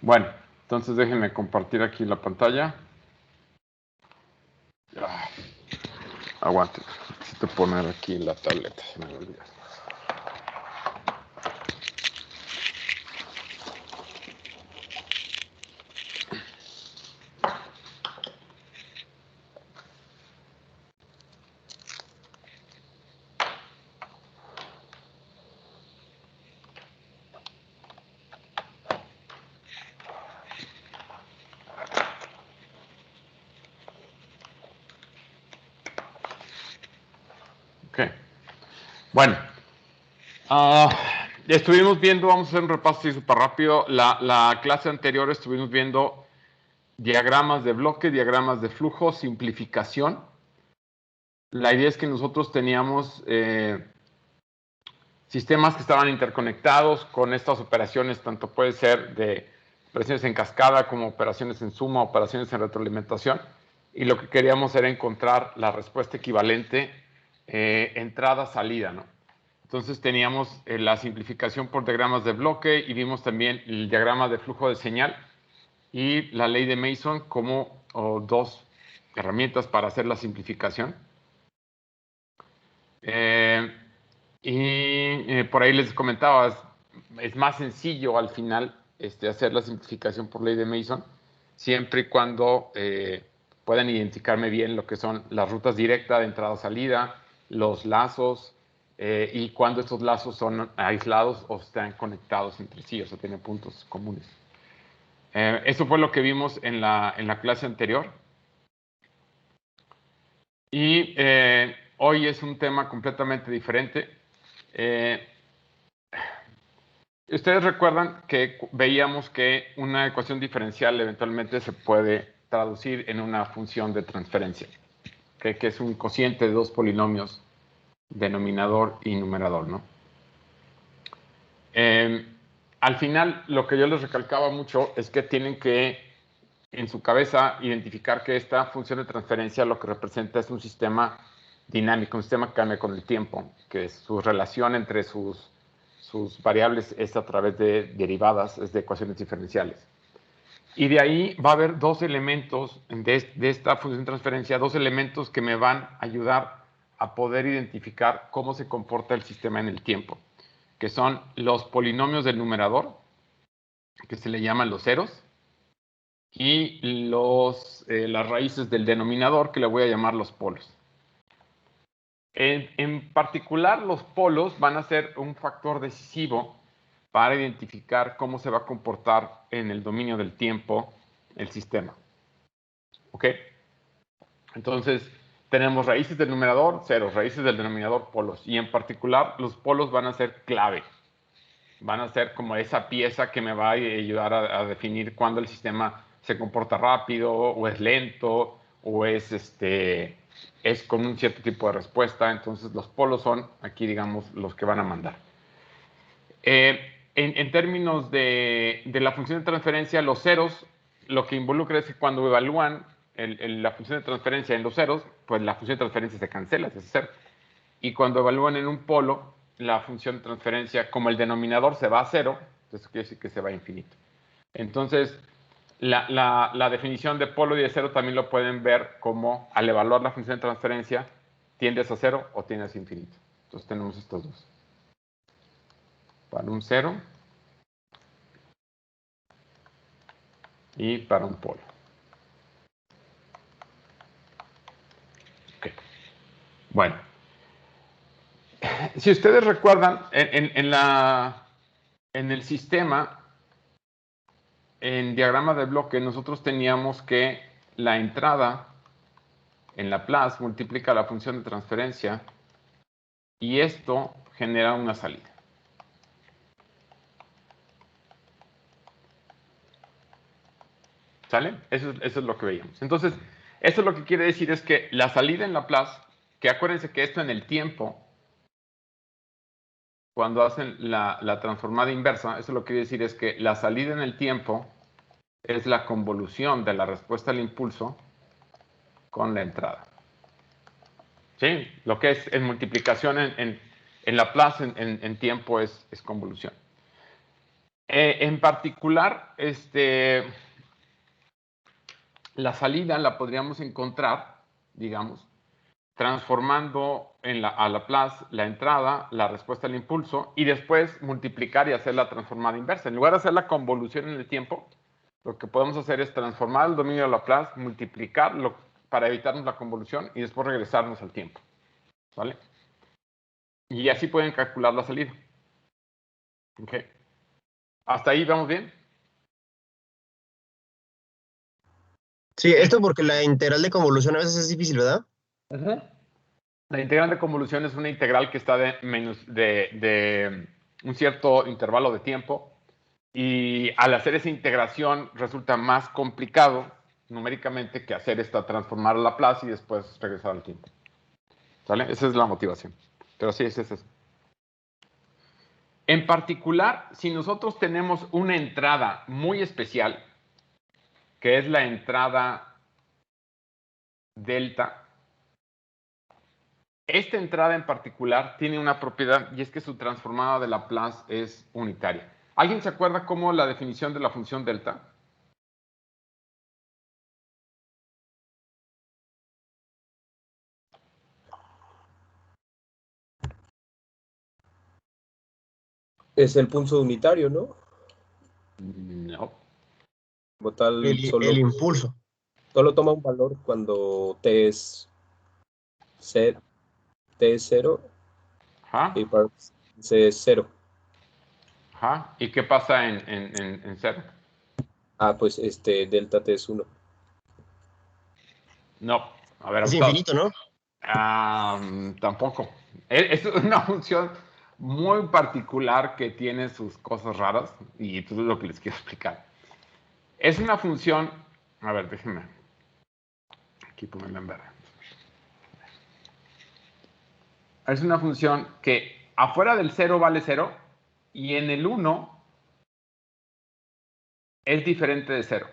Bueno, entonces déjenme compartir aquí la pantalla. Aguante, necesito poner aquí la tableta, se me olvidó. Ok. Bueno, estuvimos viendo, vamos a hacer un repaso así súper rápido. La clase anterior estuvimos viendo diagramas de bloque, diagramas de flujo, simplificación. La idea es que nosotros teníamos sistemas que estaban interconectados con estas operaciones, tanto puede ser de operaciones en cascada como operaciones en suma, operaciones en retroalimentación. Y lo que queríamos era encontrar la respuesta equivalente entrada-salida, ¿no? Entonces teníamos la simplificación por diagramas de bloque y vimos también el diagrama de flujo de señal y la ley de Mason como dos herramientas para hacer la simplificación. Por ahí les comentaba, es más sencillo al final hacer la simplificación por ley de Mason, siempre y cuando puedan identificarme bien lo que son las rutas directas de entrada-salida, los lazos, y cuando estos lazos son aislados o están conectados entre sí, o sea, tienen puntos comunes. Eso fue lo que vimos en la clase anterior. Y hoy es un tema completamente diferente. Ustedes recuerdan que veíamos que una ecuación diferencial eventualmente se puede traducir en una función de transferencia, que es un cociente de dos polinomios, denominador y numerador, ¿no? Al final, lo que yo les recalcaba mucho es que tienen que, en su cabeza, identificar que esta función de transferencia lo que representa es un sistema dinámico, un sistema que cambia con el tiempo, que su relación entre sus variables es a través de derivadas, es de ecuaciones diferenciales. Y de ahí va a haber dos elementos de esta función de transferencia, dos elementos que me van a ayudar a poder identificar cómo se comporta el sistema en el tiempo, que son los polinomios del numerador, que se le llaman los ceros, y las raíces del denominador, que le voy a llamar los polos. En particular, los polos van a ser un factor decisivo para identificar cómo se va a comportar en el dominio del tiempo el sistema. ¿Ok? Entonces, tenemos raíces del numerador, ceros, raíces del denominador, polos. Y en particular, los polos van a ser clave. Van a ser como esa pieza que me va a ayudar a definir cuándo el sistema se comporta rápido, o es lento, o es con un cierto tipo de respuesta. Entonces, los polos son aquí, digamos, los que van a mandar. En términos de la función de transferencia, los ceros, lo que involucra es que cuando evalúan la función de transferencia en los ceros, pues la función de transferencia se cancela, es cero. Y cuando evalúan en un polo, la función de transferencia, como el denominador se va a cero, entonces quiere decir que se va a infinito. Entonces, la definición de polo y de cero también lo pueden ver como al evaluar la función de transferencia, tiendes a cero o tiendes a infinito. Entonces tenemos estos dos. Para un cero y para un polo. Okay. Bueno, si ustedes recuerdan, en el sistema, en diagrama de bloque, nosotros teníamos que la entrada en Laplace multiplica la función de transferencia y esto genera una salida. ¿Sale? Eso es lo que veíamos. Entonces, eso lo que quiere decir es que la salida en Laplace, que acuérdense que esto en el tiempo, cuando hacen la transformada inversa, eso lo que quiere decir es que la salida en el tiempo es la convolución de la respuesta al impulso con la entrada. ¿Sí? Lo que es en multiplicación en Laplace en tiempo es convolución. En particular, la salida la podríamos encontrar, digamos, transformando a Laplace la entrada, la respuesta al impulso, y después multiplicar y hacer la transformada inversa. En lugar de hacer la convolución en el tiempo, lo que podemos hacer es transformar el dominio de Laplace, multiplicarlo para evitarnos la convolución y después regresarnos al tiempo. ¿Vale? Y así pueden calcular la salida. ¿Ok? ¿Hasta ahí vamos bien? Sí, esto porque la integral de convolución a veces es difícil, ¿verdad? La integral de convolución es una integral que está de un cierto intervalo de tiempo, y al hacer esa integración resulta más complicado numéricamente que hacer transformar a Laplace y después regresar al tiempo. ¿Sale? Esa es la motivación. Pero sí, es eso. En particular, si nosotros tenemos una entrada muy especial, que es la entrada delta, esta entrada en particular tiene una propiedad, y es que su transformada de Laplace es unitaria. ¿Alguien se acuerda cómo la definición de la función delta? Es el punto unitario, ¿no? No. Como tal, El impulso. solo toma un valor cuando t es 0 Ajá. y para c es 0. Ajá. ¿Y qué pasa en 0? Ah, pues delta t es 1. No. A ver, Es infinito, ¿no? tampoco. Es una función muy particular que tiene sus cosas raras, y eso es lo que les quiero explicar. Es una función, a ver, déjenme aquí ponerla en verde. Es una función que afuera del 0 vale 0 y en el 1 es diferente de 0.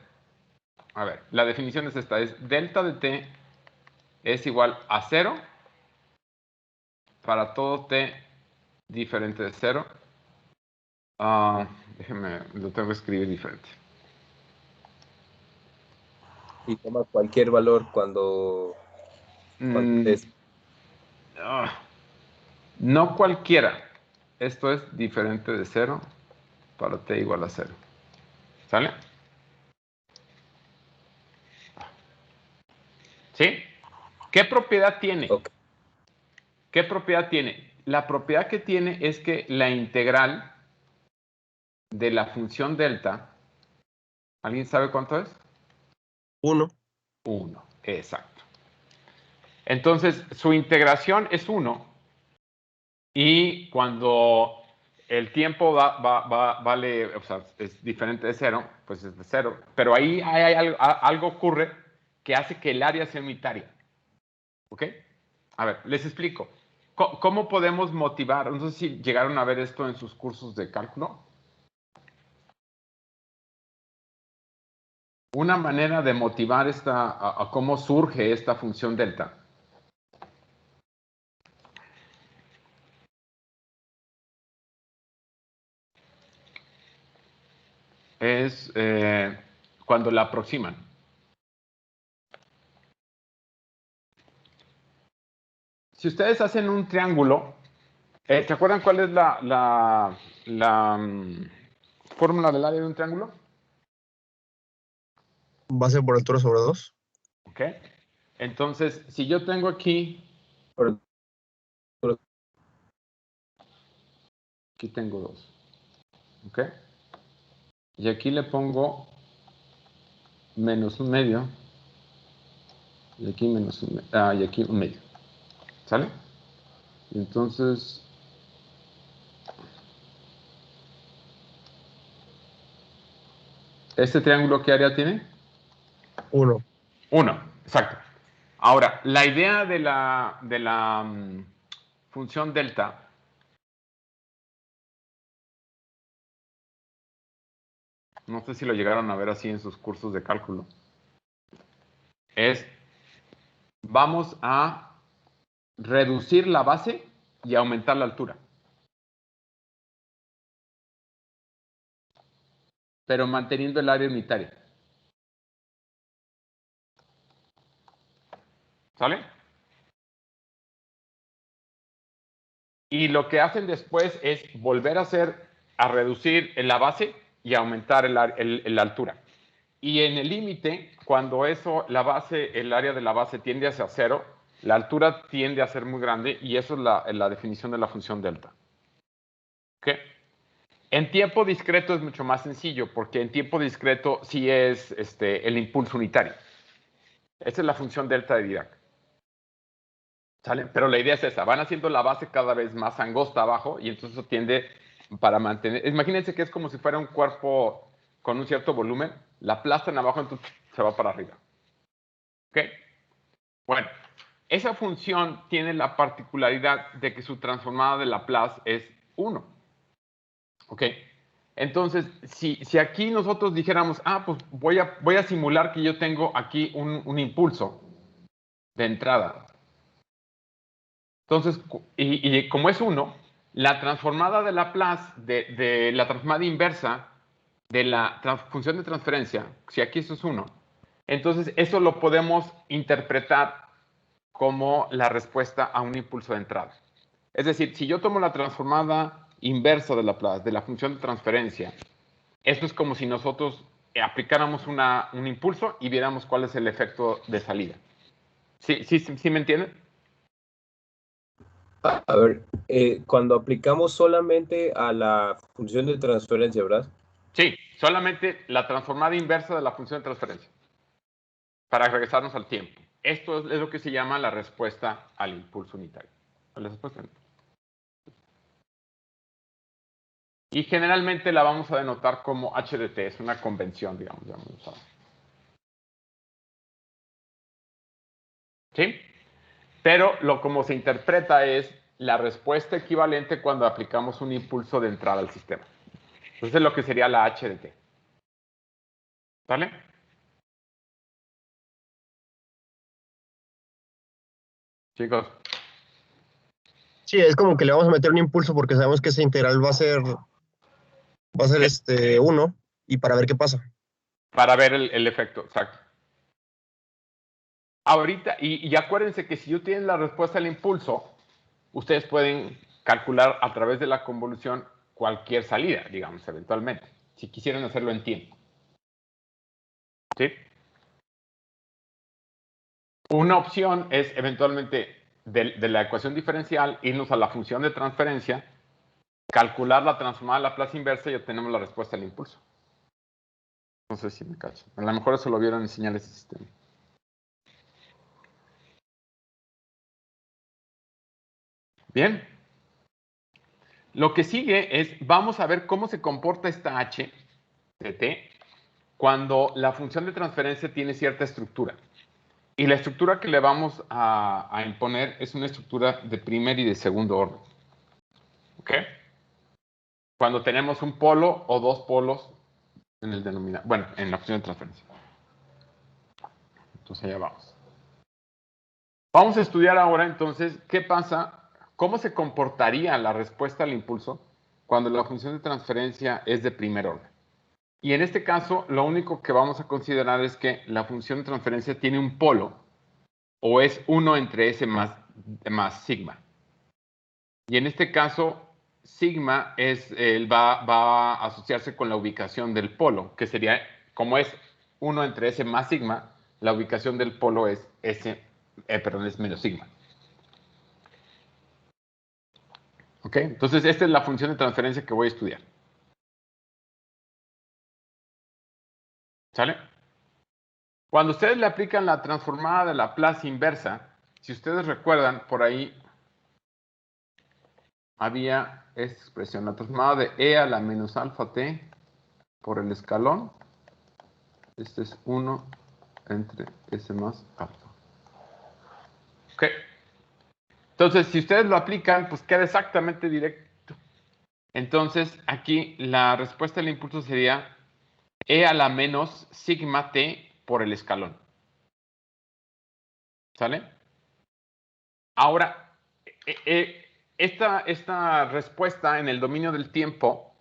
A ver, la definición es esta, es delta de t es igual a 0 para todo t diferente de 0. Déjenme, lo tengo que escribir diferente. Y toma cualquier valor cuando t es... No cualquiera. Esto es diferente de 0 para t igual a 0. ¿Sale? ¿Sí? ¿Qué propiedad tiene? Okay. ¿Qué propiedad tiene? La propiedad que tiene es que la integral de la función delta, ¿alguien sabe cuánto es? 1. 1, exacto. Entonces, su integración es 1, y cuando el tiempo vale, o sea, es diferente de 0, pues es de 0. Pero ahí hay algo ocurre que hace que el área sea unitaria. ¿Ok? A ver, les explico. ¿Cómo podemos motivar? No sé si llegaron a ver esto en sus cursos de cálculo. Una manera de motivar a cómo surge esta función delta es cuando la aproximan. Si ustedes hacen un triángulo, ¿se acuerdan cuál es la fórmula del área de un triángulo? Base por altura sobre 2. ¿Ok? Entonces, si yo tengo aquí tengo 2. ¿Ok? Y aquí le pongo menos un medio. Y aquí menos un medio. Y aquí un medio. ¿Sale? Y entonces, ¿este triángulo qué área tiene? 1. 1, exacto. Ahora, la idea de la función delta no sé si lo llegaron a ver así en sus cursos de cálculo, es vamos a reducir la base y aumentar la altura. pero manteniendo el área unitaria. ¿Sale? Y lo que hacen después es volver a reducir en la base y aumentar la altura. Y en el límite, cuando el área de la base tiende hacia cero, la altura tiende a ser muy grande y eso es la definición de la función delta. ¿Ok? En tiempo discreto es mucho más sencillo, porque en tiempo discreto sí es el impulso unitario. Esa es la función delta de Dirac. ¿Sale? Pero la idea es esa, van haciendo la base cada vez más angosta abajo y entonces eso tiende para mantener... Imagínense que es como si fuera un cuerpo con un cierto volumen, la aplastan abajo, entonces se va para arriba. ¿Ok? Bueno, esa función tiene la particularidad de que su transformada de Laplace es 1. ¿Ok? Entonces, si aquí nosotros dijéramos, pues voy a simular que yo tengo aquí un impulso de entrada. Entonces, y como es 1, la transformada de Laplace, de la transformada inversa de la función de transferencia, si aquí eso es 1, entonces eso lo podemos interpretar como la respuesta a un impulso de entrada. Es decir, si yo tomo la transformada inversa de Laplace, de la función de transferencia, esto es como si nosotros aplicáramos un impulso y viéramos cuál es el efecto de salida. ¿Sí me entienden? A ver, cuando aplicamos solamente a la función de transferencia, ¿verdad? Sí, solamente la transformada inversa de la función de transferencia. Para regresarnos al tiempo. Esto es lo que se llama la respuesta al impulso unitario. La respuesta. Y generalmente la vamos a denotar como HDT, es una convención, digamos. ¿Sí? Pero como se interpreta es la respuesta equivalente cuando aplicamos un impulso de entrada al sistema. Entonces es lo que sería la HDT. ¿Vale? Chicos. Sí, es como que le vamos a meter un impulso porque sabemos que esa integral va a ser 1 y para ver qué pasa. Para ver el efecto, exacto. Ahorita, y acuérdense que si yo tienen la respuesta al impulso, ustedes pueden calcular a través de la convolución cualquier salida, digamos, eventualmente, si quisieran hacerlo en tiempo. ¿Sí? Una opción es eventualmente de la ecuación diferencial irnos a la función de transferencia, calcular la transformada a la Laplace inversa y obtenemos la respuesta al impulso. No sé si me cacho. A lo mejor eso lo vieron en señales de sistema. Bien. Lo que sigue es, vamos a ver cómo se comporta esta h de t cuando la función de transferencia tiene cierta estructura. Y la estructura que le vamos a imponer es una estructura de primer y de segundo orden. ¿Ok? Cuando tenemos un polo o dos polos en el denominador. Bueno, en la función de transferencia. Entonces allá vamos. Vamos a estudiar ahora entonces qué pasa, cómo se comportaría la respuesta al impulso cuando la función de transferencia es de primer orden. Y en este caso, lo único que vamos a considerar es que la función de transferencia tiene un polo o es 1 entre S más sigma. Y en este caso, sigma va a asociarse con la ubicación del polo, que sería, como es 1 entre S más sigma, la ubicación del polo es es menos sigma. ¿Ok? Entonces, esta es la función de transferencia que voy a estudiar. ¿Sale? Cuando ustedes le aplican la transformada de Laplace inversa, si ustedes recuerdan, por ahí había esta expresión, la transformada de e a la menos alfa t por el escalón. Este es 1 entre s más alfa. ¿Ok? Entonces, si ustedes lo aplican, pues queda exactamente directo. Entonces, aquí la respuesta del impulso sería e a la menos sigma t por el escalón. ¿Sale? Ahora, esta respuesta en el dominio del tiempo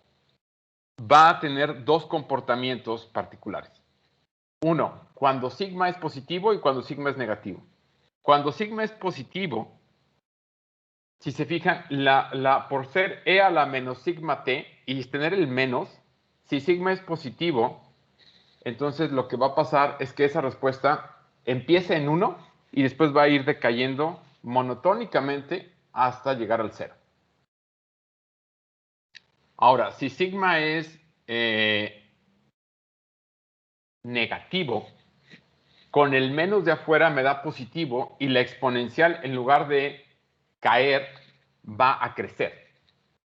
va a tener dos comportamientos particulares. Uno, cuando sigma es positivo y cuando sigma es negativo. Cuando sigma es positivo, si se fijan, por ser e a la menos sigma t y tener el menos, si sigma es positivo, entonces lo que va a pasar es que esa respuesta empieza en 1 y después va a ir decayendo monotónicamente hasta llegar al 0. Ahora, si sigma es negativo, con el menos de afuera me da positivo y la exponencial, en lugar de caer, va a crecer.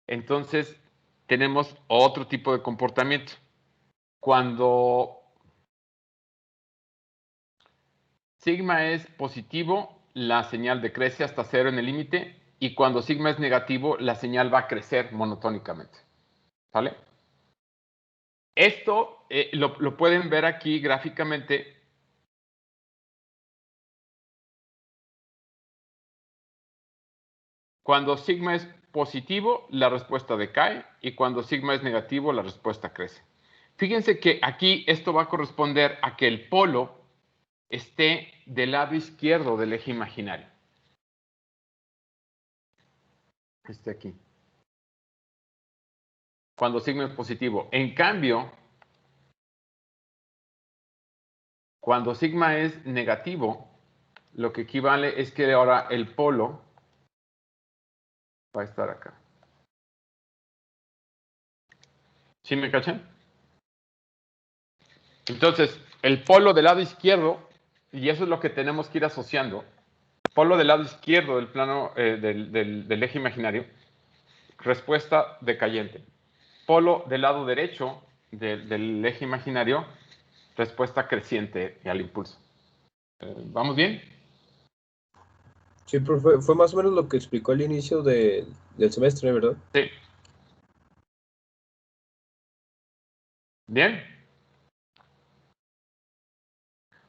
Entonces, tenemos otro tipo de comportamiento. Cuando sigma es positivo, la señal decrece hasta 0 en el límite, y cuando sigma es negativo, la señal va a crecer monotónicamente. ¿Vale? Esto lo pueden ver aquí gráficamente. Cuando sigma es positivo, la respuesta decae, y cuando sigma es negativo, la respuesta crece. Fíjense que aquí esto va a corresponder a que el polo esté del lado izquierdo del eje imaginario. Este aquí. Cuando sigma es positivo. En cambio, cuando sigma es negativo, lo que equivale es que ahora el polo va a estar acá. ¿Sí me cachan? Entonces, el polo del lado izquierdo, y eso es lo que tenemos que ir asociando, polo del lado izquierdo del plano del eje imaginario, respuesta decayente. Polo del lado derecho del eje imaginario, respuesta creciente al impulso. ¿Vamos bien? Sí, profe, fue más o menos lo que explicó al inicio del semestre, ¿verdad? Sí. Bien.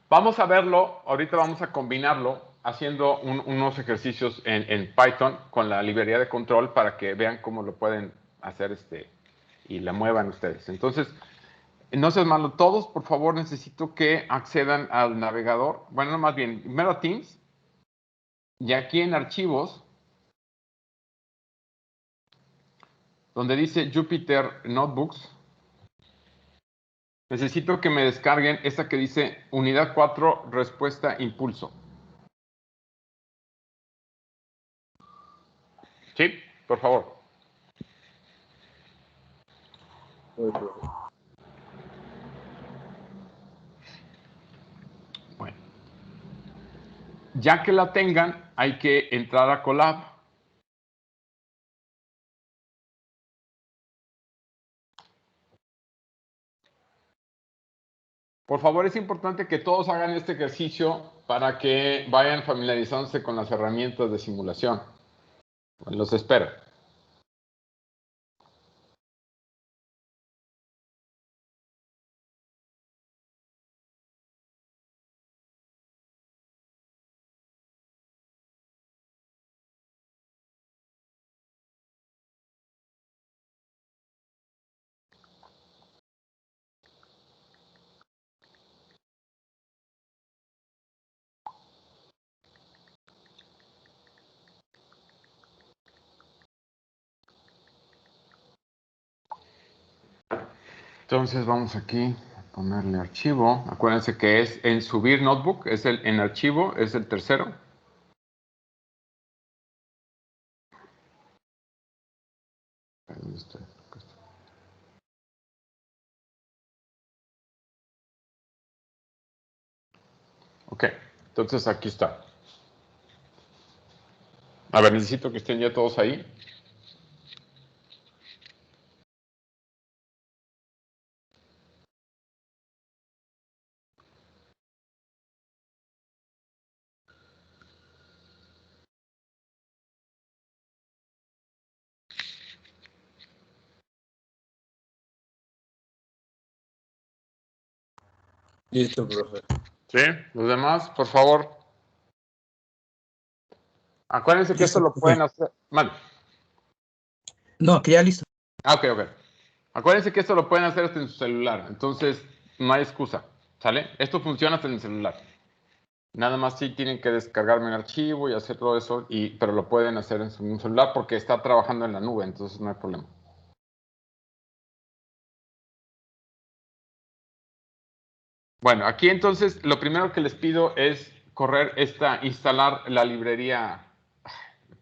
Vamos a verlo, ahorita vamos a combinarlo haciendo unos ejercicios en Python con la librería de control para que vean cómo lo pueden hacer y la muevan ustedes. Entonces, no seas malo, todos por favor necesito que accedan al navegador, bueno, más bien, primero a Teams, y aquí en archivos, donde dice Jupyter Notebooks, necesito que me descarguen esta que dice Unidad 4, Respuesta Impulso. Sí, por favor. Bueno. Ya que la tengan, hay que entrar a Colab. Por favor, es importante que todos hagan este ejercicio para que vayan familiarizándose con las herramientas de simulación. Los espero. Entonces vamos aquí a ponerle archivo. Acuérdense que es en subir notebook, es en archivo, es el tercero. ¿Dónde estoy? Ok, entonces aquí está. A ver, necesito que estén ya todos ahí. Listo, profe. ¿Sí? Los demás, por favor. Acuérdense que Listo, esto lo profe. pueden hacer. Vale. No, que ya listo. Ah, ok, ok. Acuérdense que esto lo pueden hacer hasta en su celular, entonces no hay excusa, ¿sale? Esto funciona hasta en el celular. Nada más sí tienen que descargarme el archivo y hacer todo eso, pero lo pueden hacer en su celular porque está trabajando en la nube, entonces no hay problema. Bueno, aquí entonces lo primero que les pido es instalar la librería,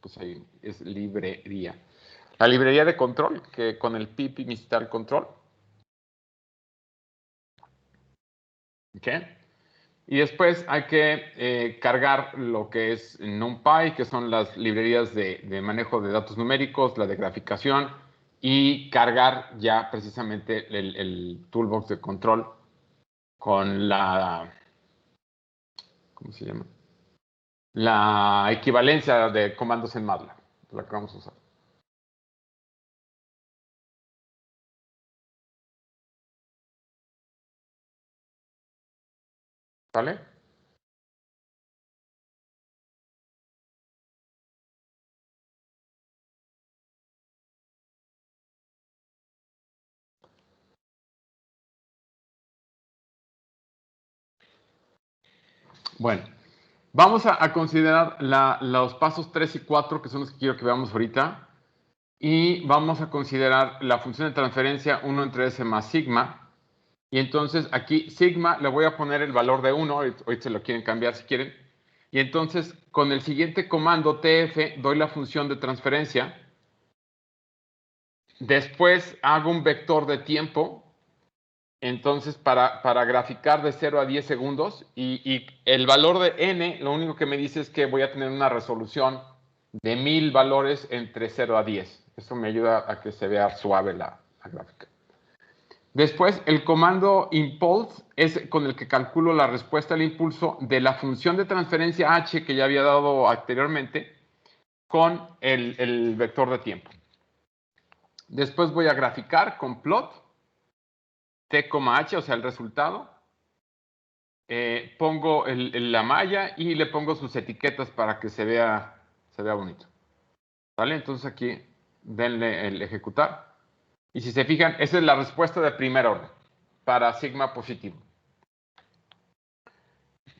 pues ahí es librería. La librería de control, que con el pip install control. ¿Ok? Y después hay que cargar lo que es NumPy, que son las librerías de manejo de datos numéricos, la de graficación, y cargar ya precisamente el toolbox de control con la, ¿cómo se llama? La equivalencia de comandos en MATLAB, la que vamos a usar. ¿Vale? Bueno, vamos a considerar los pasos 3 y 4, que son los que quiero que veamos ahorita. Y vamos a considerar la función de transferencia 1 entre s más sigma. Y entonces aquí sigma le voy a poner el valor de 1, hoy se lo quieren cambiar si quieren. Y entonces con el siguiente comando tf doy la función de transferencia. Después hago un vector de tiempo. Entonces para graficar de 0 a 10 segundos. Y el valor de n lo único que me dice es que voy a tener una resolución de 1000 valores entre 0 a 10. Eso me ayuda a que se vea suave la gráfica. Después, el comando impulse es con el que calculo la respuesta al impulso de la función de transferencia h que ya había dado anteriormente con el vector de tiempo. Después voy a graficar con plot t,h, o sea, el resultado. Pongo la malla y le pongo sus etiquetas para que se vea bonito. ¿Vale? Entonces aquí denle el ejecutar. Y si se fijan, esa es la respuesta de primer orden para sigma positivo.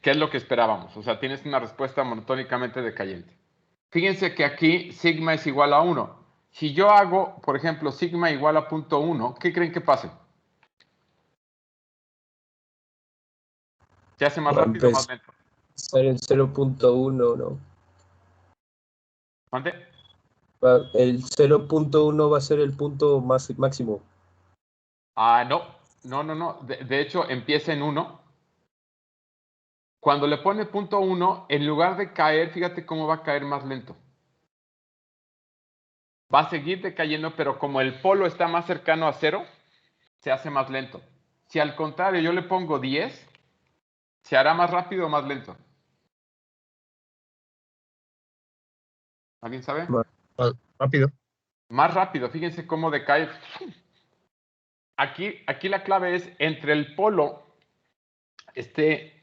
¿Qué es lo que esperábamos? O sea, tienes una respuesta monotónicamente decayente. Fíjense que aquí sigma es igual a 1. Si yo hago, por ejemplo, sigma igual a 0.1, ¿qué creen que pase? ¿Se hace más rápido o más lento? Estar en 0.1, ¿no? ¿Mande? El 0.1 va a ser el punto máximo. No. De hecho, empieza en 1. Cuando le pone 0.1, en lugar de caer, fíjate cómo va a caer más lento. Va a seguir decayendo, pero como el polo está más cercano a 0, se hace más lento. Si al contrario yo le pongo 10, ¿se hará más rápido o más lento? ¿Alguien sabe? Más rápido. Más rápido, fíjense cómo decae. Aquí la clave es entre el polo esté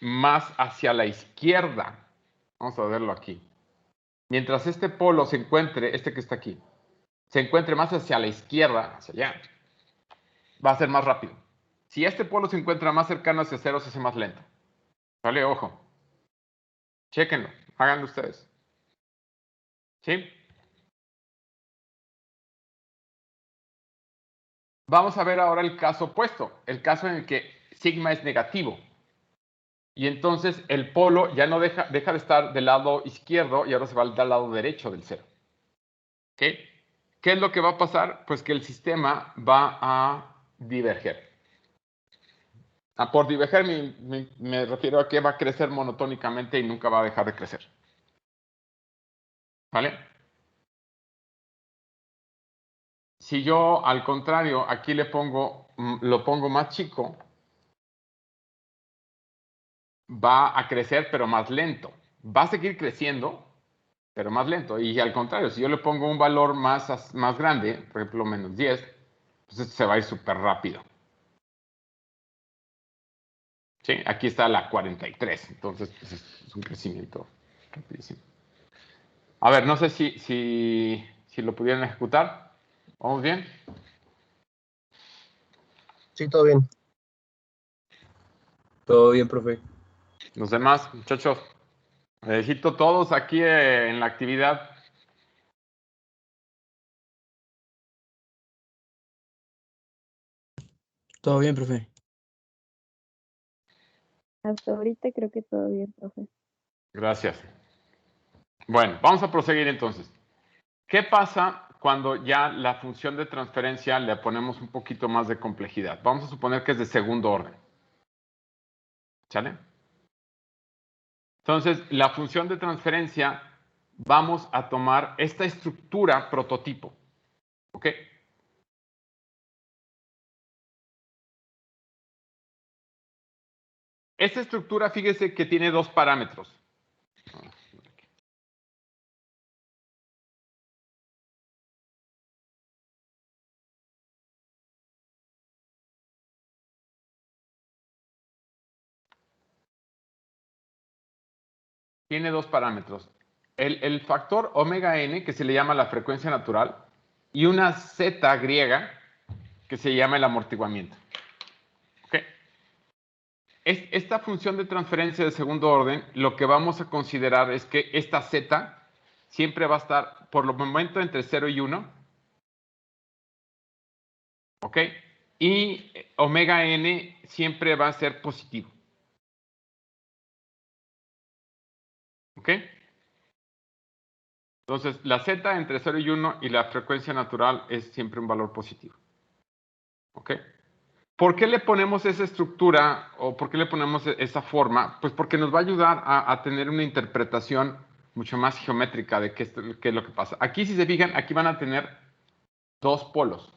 más hacia la izquierda. Vamos a verlo aquí. Mientras este polo se encuentre, este que está aquí, se encuentre más hacia la izquierda, hacia allá, va a ser más rápido. Si este polo se encuentra más cercano hacia 0, se hace más lento. ¿Vale? Ojo. Chéquenlo. Háganlo ustedes. ¿Sí? Vamos a ver ahora el caso opuesto, el caso en el que sigma es negativo. Y entonces el polo ya no deja de estar del lado izquierdo y ahora se va al lado derecho del cero. ¿Ok? ¿Qué es lo que va a pasar? Pues que el sistema va a diverger. Por diverger me refiero a que va a crecer monotónicamente y nunca va a dejar de crecer. ¿Vale? Si yo, al contrario, aquí lo pongo más chico, va a crecer, pero más lento. Va a seguir creciendo, pero más lento. Y al contrario, si yo le pongo un valor más grande, por ejemplo, menos 10, pues esto se va a ir súper rápido. ¿Sí? Aquí está la 43, entonces pues es un crecimiento rapidísimo. A ver, no sé si lo pudieran ejecutar. ¿Vamos bien? Sí, todo bien. Todo bien, profe. Los demás, muchachos, necesito todos aquí en la actividad. Todo bien, profe. Hasta ahorita creo que todo bien, profe. Gracias. Bueno, vamos a proseguir entonces. ¿Qué pasa cuando ya la función de transferencia le ponemos un poquito más de complejidad? Vamos a suponer que es de segundo orden. ¿Sale? Entonces, la función de transferencia, vamos a tomar esta estructura prototipo. ¿Ok? Esta estructura, fíjese que tiene dos parámetros. Tiene dos parámetros. El factor omega n, que se le llama la frecuencia natural, y una z griega, que se llama el amortiguamiento. ¿Ok? Esta función de transferencia de segundo orden, lo que vamos a considerar es que esta z siempre va a estar, por el momento, entre 0 y 1. ¿Ok? Y omega n siempre va a ser positivo. ¿Ok? Entonces, la z entre 0 y 1 y la frecuencia natural es siempre un valor positivo. ¿Ok? ¿Por qué le ponemos esa estructura o por qué le ponemos esa forma? Pues porque nos va a ayudar a tener una interpretación mucho más geométrica de qué es lo que pasa. Aquí, si se fijan, aquí van a tener dos polos.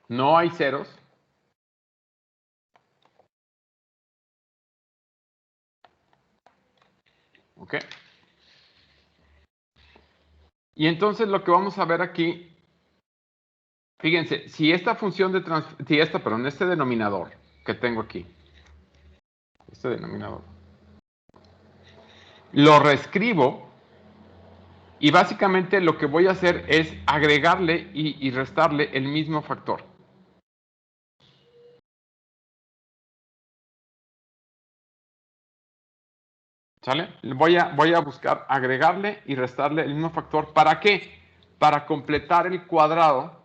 No hay ceros. ¿Ok? Y entonces lo que vamos a ver aquí, fíjense, si esta función de este denominador que tengo aquí, este denominador, lo reescribo y básicamente lo que voy a hacer es agregarle y restarle el mismo factor. ¿Sale? Voy a buscar agregarle y restarle el mismo factor. ¿Para qué? Para completar el cuadrado.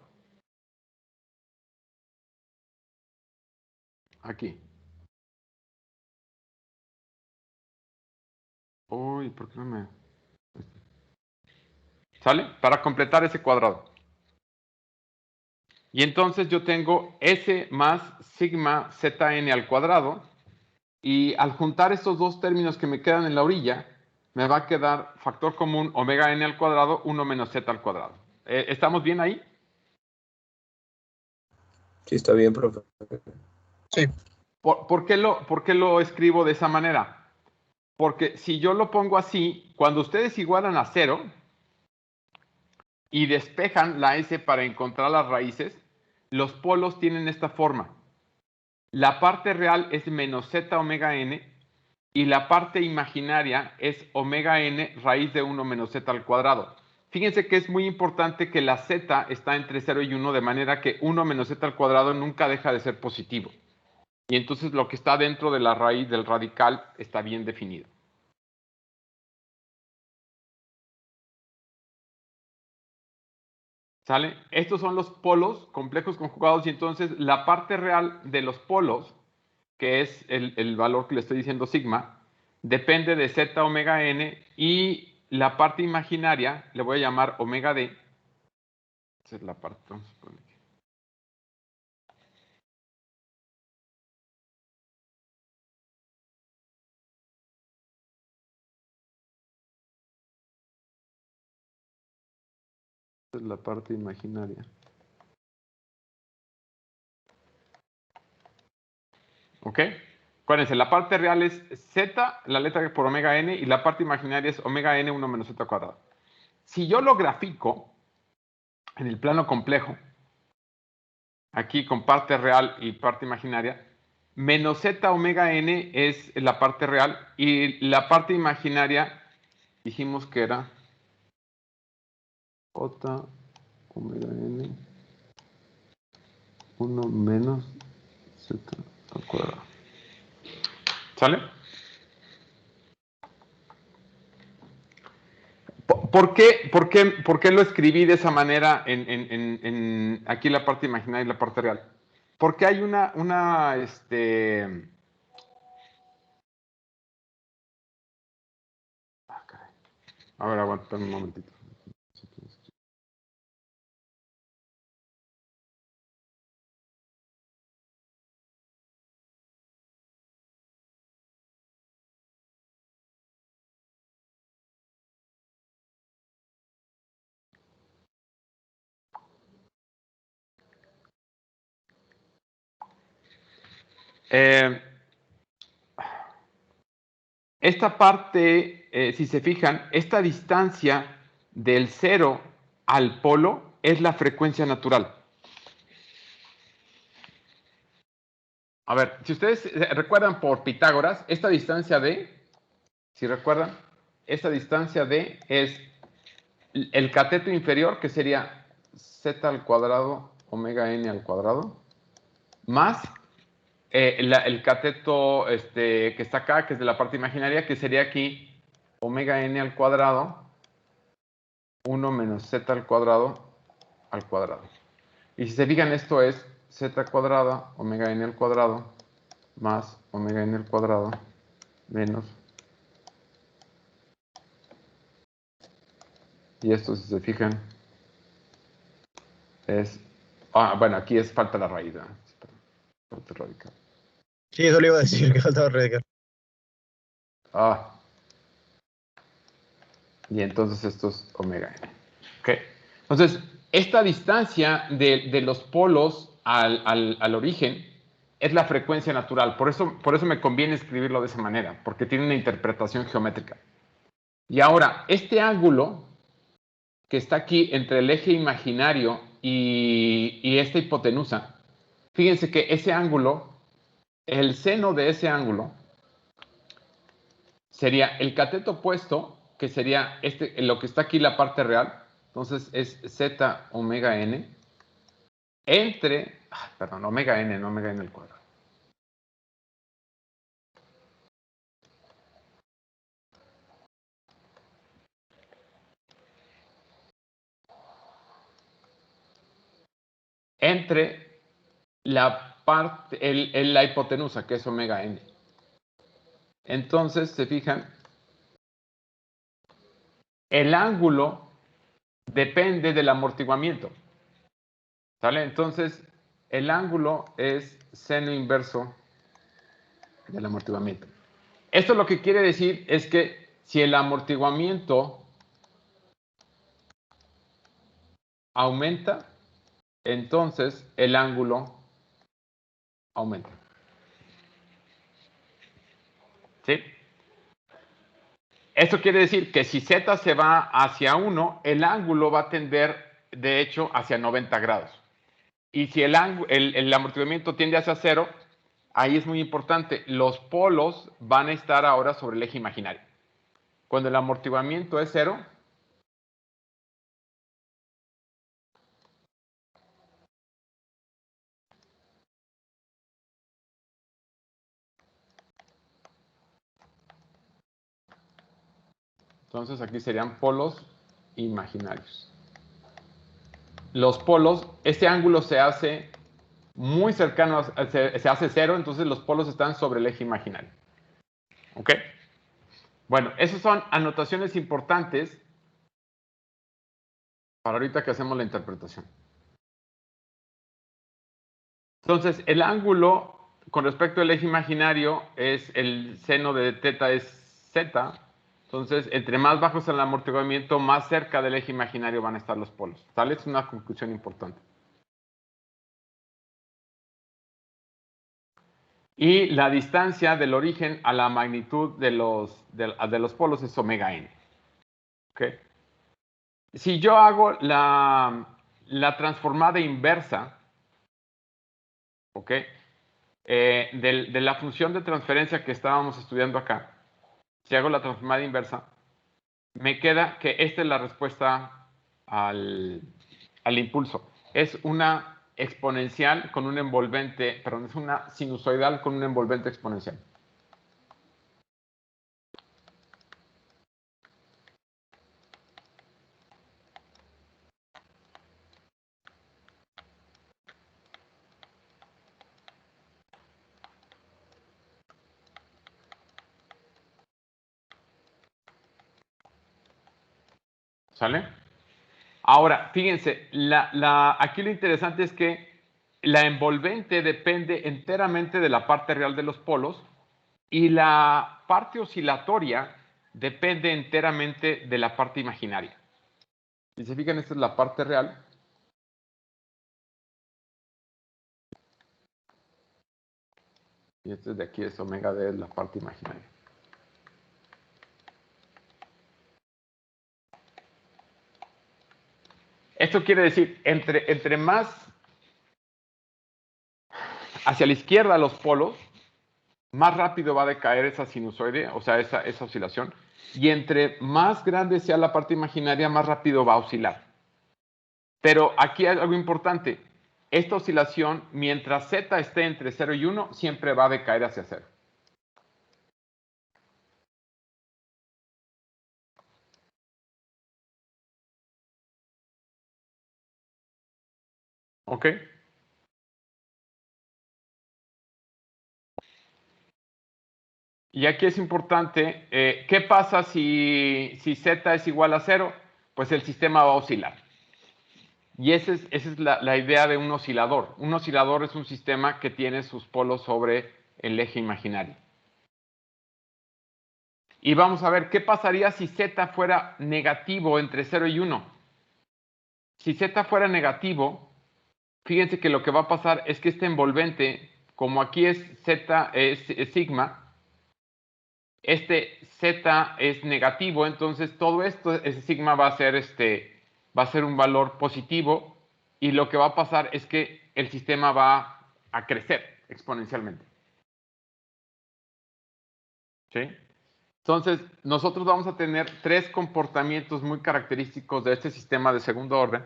Aquí. Uy, ¿por qué no me...? ¿Sale? Para completar ese cuadrado. Y entonces yo tengo S más sigma zn al cuadrado. Y al juntar estos dos términos que me quedan en la orilla, me va a quedar factor común omega n al cuadrado, 1 menos z al cuadrado. ¿Estamos bien ahí? Sí, está bien, profe. Sí. ¿Por qué lo escribo de esa manera? Porque si yo lo pongo así, cuando ustedes igualan a 0 y despejan la S para encontrar las raíces, los polos tienen esta forma. La parte real es menos z omega n y la parte imaginaria es omega n raíz de 1 menos z al cuadrado. Fíjense que es muy importante que la z está entre 0 y 1, de manera que 1 menos z al cuadrado nunca deja de ser positivo. Y entonces lo que está dentro de la raíz del radical está bien definido. ¿Sale? Estos son los polos complejos conjugados y entonces la parte real de los polos, que es el valor que le estoy diciendo sigma, depende de z omega n y la parte imaginaria le voy a llamar omega d. Esa es la parte, vamos a poner aquí. Esa es la parte imaginaria. ¿Ok? Acuérdense, la parte real es z, la letra por omega n, y la parte imaginaria es omega n 1 menos z cuadrado. Si yo lo grafico en el plano complejo, aquí con parte real y parte imaginaria, menos z omega n es la parte real y la parte imaginaria dijimos que era J omega n 1 menos z al cuadrado. ¿Sale? ¿Por qué lo escribí de esa manera en aquí la parte imaginaria y la parte real? Porque hay una caray. A ver, aguanta un momentito. Esta parte, si se fijan, esta distancia del 0 al polo es la frecuencia natural. A ver, si ustedes recuerdan por Pitágoras, esta distancia d, si recuerdan, esta distancia d es el cateto inferior, que sería z al cuadrado omega n al cuadrado, más el cateto que está acá, que es de la parte imaginaria, que sería aquí omega n al cuadrado 1 menos z al cuadrado. Y si se fijan, esto es z cuadrada omega n al cuadrado más omega n al cuadrado menos. Y esto, si se fijan, es... bueno, aquí es falta la raíz. Falta radical. Sí, eso le iba a decir, que faltaba radical. Y entonces esto es omega n. ¿Okay? Entonces, esta distancia de los polos al origen es la frecuencia natural. Por eso me conviene escribirlo de esa manera, porque tiene una interpretación geométrica. Y ahora, este ángulo que está aquí entre el eje imaginario y esta hipotenusa, fíjense que ese ángulo, el seno de ese ángulo, sería el cateto opuesto, que sería lo que está aquí, la parte real. Entonces es z omega n entre, perdón, omega n, no omega n al cuadrado. Entre la parte, la hipotenusa, que es omega n. Entonces, se fijan, el ángulo depende del amortiguamiento. ¿Sale? Entonces, el ángulo es seno inverso del amortiguamiento. Esto lo que quiere decir es que si el amortiguamiento aumenta, entonces el ángulo aumenta. ¿Sí? Esto quiere decir que si z se va hacia 1, el ángulo va a tender, de hecho, hacia 90 grados. Y si el amortiguamiento tiende hacia 0, ahí es muy importante, los polos van a estar ahora sobre el eje imaginario. Cuando el amortiguamiento es 0, entonces aquí serían polos imaginarios. Los polos, este ángulo se hace muy cercano, se hace 0, entonces los polos están sobre el eje imaginario. ¿Ok? Bueno, esas son anotaciones importantes para ahorita que hacemos la interpretación. Entonces, el ángulo con respecto al eje imaginario es el seno de θ es z. Entonces, entre más bajo es el amortiguamiento, más cerca del eje imaginario van a estar los polos. ¿Sale? Es una conclusión importante. Y la distancia del origen a la magnitud de los polos es omega n. ¿Okay? Si yo hago la transformada inversa, ¿ok? De la función de transferencia que estábamos estudiando acá, si hago la transformada inversa, me queda que esta es la respuesta al impulso. Es una exponencial con un envolvente, perdón, es una sinusoidal con un envolvente exponencial. ¿Sale? Ahora, fíjense, aquí lo interesante es que la envolvente depende enteramente de la parte real de los polos y la parte oscilatoria depende enteramente de la parte imaginaria. Si se fijan, esta es la parte real. Y este de aquí es omega D, es la parte imaginaria. Esto quiere decir, entre más hacia la izquierda los polos, más rápido va a decaer esa sinusoide, o sea, esa oscilación. Y entre más grande sea la parte imaginaria, más rápido va a oscilar. Pero aquí hay algo importante. Esta oscilación, mientras z esté entre 0 y 1, siempre va a decaer hacia 0. ¿Ok? Y aquí es importante, ¿qué pasa si z es igual a 0? Pues el sistema va a oscilar. Y esa es la idea de un oscilador. Un oscilador es un sistema que tiene sus polos sobre el eje imaginario. Y vamos a ver, ¿qué pasaría si z fuera negativo entre 0 y 1? Si z fuera negativo, fíjense que lo que va a pasar es que este envolvente, como aquí es z, es sigma, este z es negativo, entonces todo esto, ese sigma va a ser un valor positivo y lo que va a pasar es que el sistema va a crecer exponencialmente. ¿Sí? Entonces, nosotros vamos a tener 3 comportamientos muy característicos de este sistema de segundo orden,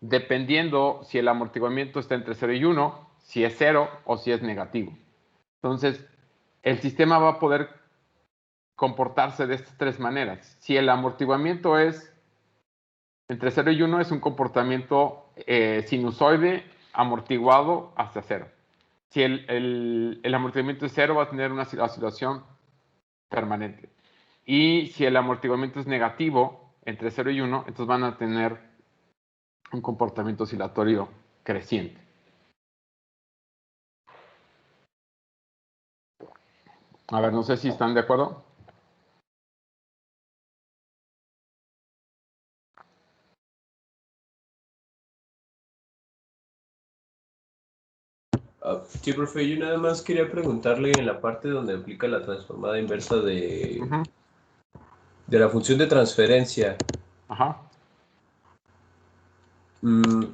dependiendo si el amortiguamiento está entre 0 y 1, si es 0 o si es negativo. Entonces, el sistema va a poder comportarse de estas 3 maneras. Si el amortiguamiento es entre 0 y 1, es un comportamiento sinusoide amortiguado hasta 0. Si el amortiguamiento es 0, va a tener una oscilación permanente. Y si el amortiguamiento es negativo, entre 0 y 1, entonces van a tener un comportamiento oscilatorio creciente. A ver, no sé si están de acuerdo. Sí, profe, yo nada más quería preguntarle en la parte donde aplica la transformada inversa de la función de transferencia. Ajá.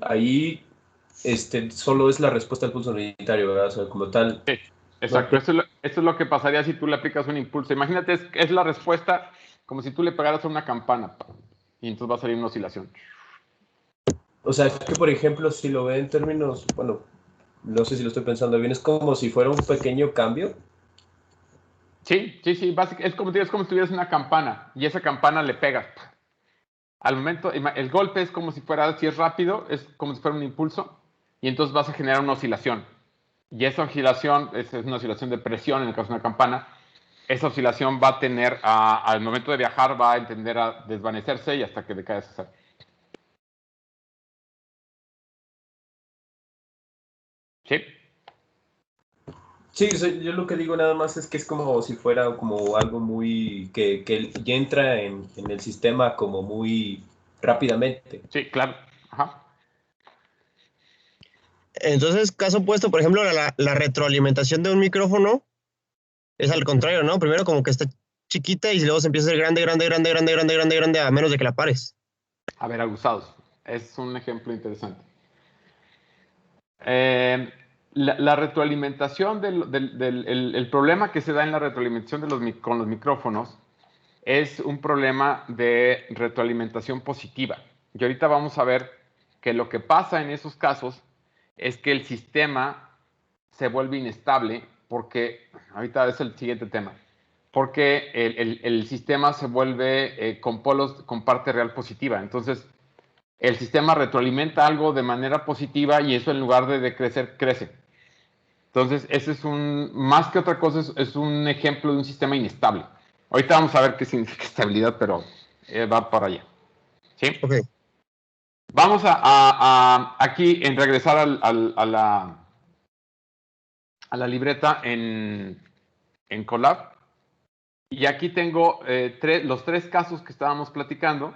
Ahí solo es la respuesta al pulso unitario, ¿verdad? O sea, como tal. Sí, exacto. Esto es lo que pasaría si tú le aplicas un impulso. Imagínate, es la respuesta como si tú le pegaras a una campana y entonces va a salir una oscilación. O sea, que por ejemplo, si lo ve en términos, bueno, no sé si lo estoy pensando bien, es como si fuera un pequeño cambio. Sí, es como si tuvieras una campana y esa campana le pegas. Al momento, el golpe es como si fuera, si es rápido, es como si fuera un impulso y entonces vas a generar una oscilación. Y esa oscilación es una oscilación de presión en el caso de una campana. Esa oscilación va a tener, al momento de viajar, va a tender a desvanecerse y hasta que decaiga a cero. ¿Sí? Sí, yo lo que digo nada más es que es como si fuera como algo muy, que ya entra en el sistema como muy rápidamente. Sí, claro. Ajá. Entonces, caso opuesto, por ejemplo, la retroalimentación de un micrófono es al contrario, ¿no? Primero como que está chiquita y luego se empieza a hacer grande, grande, grande, grande, grande, grande, grande, a menos de que la pares. A ver, abusados. Es un ejemplo interesante. La retroalimentación, el problema que se da en la retroalimentación con los micrófonos es un problema de retroalimentación positiva. Y ahorita vamos a ver que lo que pasa en esos casos es que el sistema se vuelve inestable porque, ahorita es el siguiente tema, porque el sistema se vuelve con polos, con parte real positiva. Entonces, el sistema retroalimenta algo de manera positiva y eso en lugar de decrecer, crece. Entonces, ese es más que otra cosa, es un ejemplo de un sistema inestable. Ahorita vamos a ver qué significa estabilidad, pero va para allá. ¿Sí? Ok. Vamos aquí en regresar a la libreta en Colab. Y aquí tengo los 3 casos que estábamos platicando.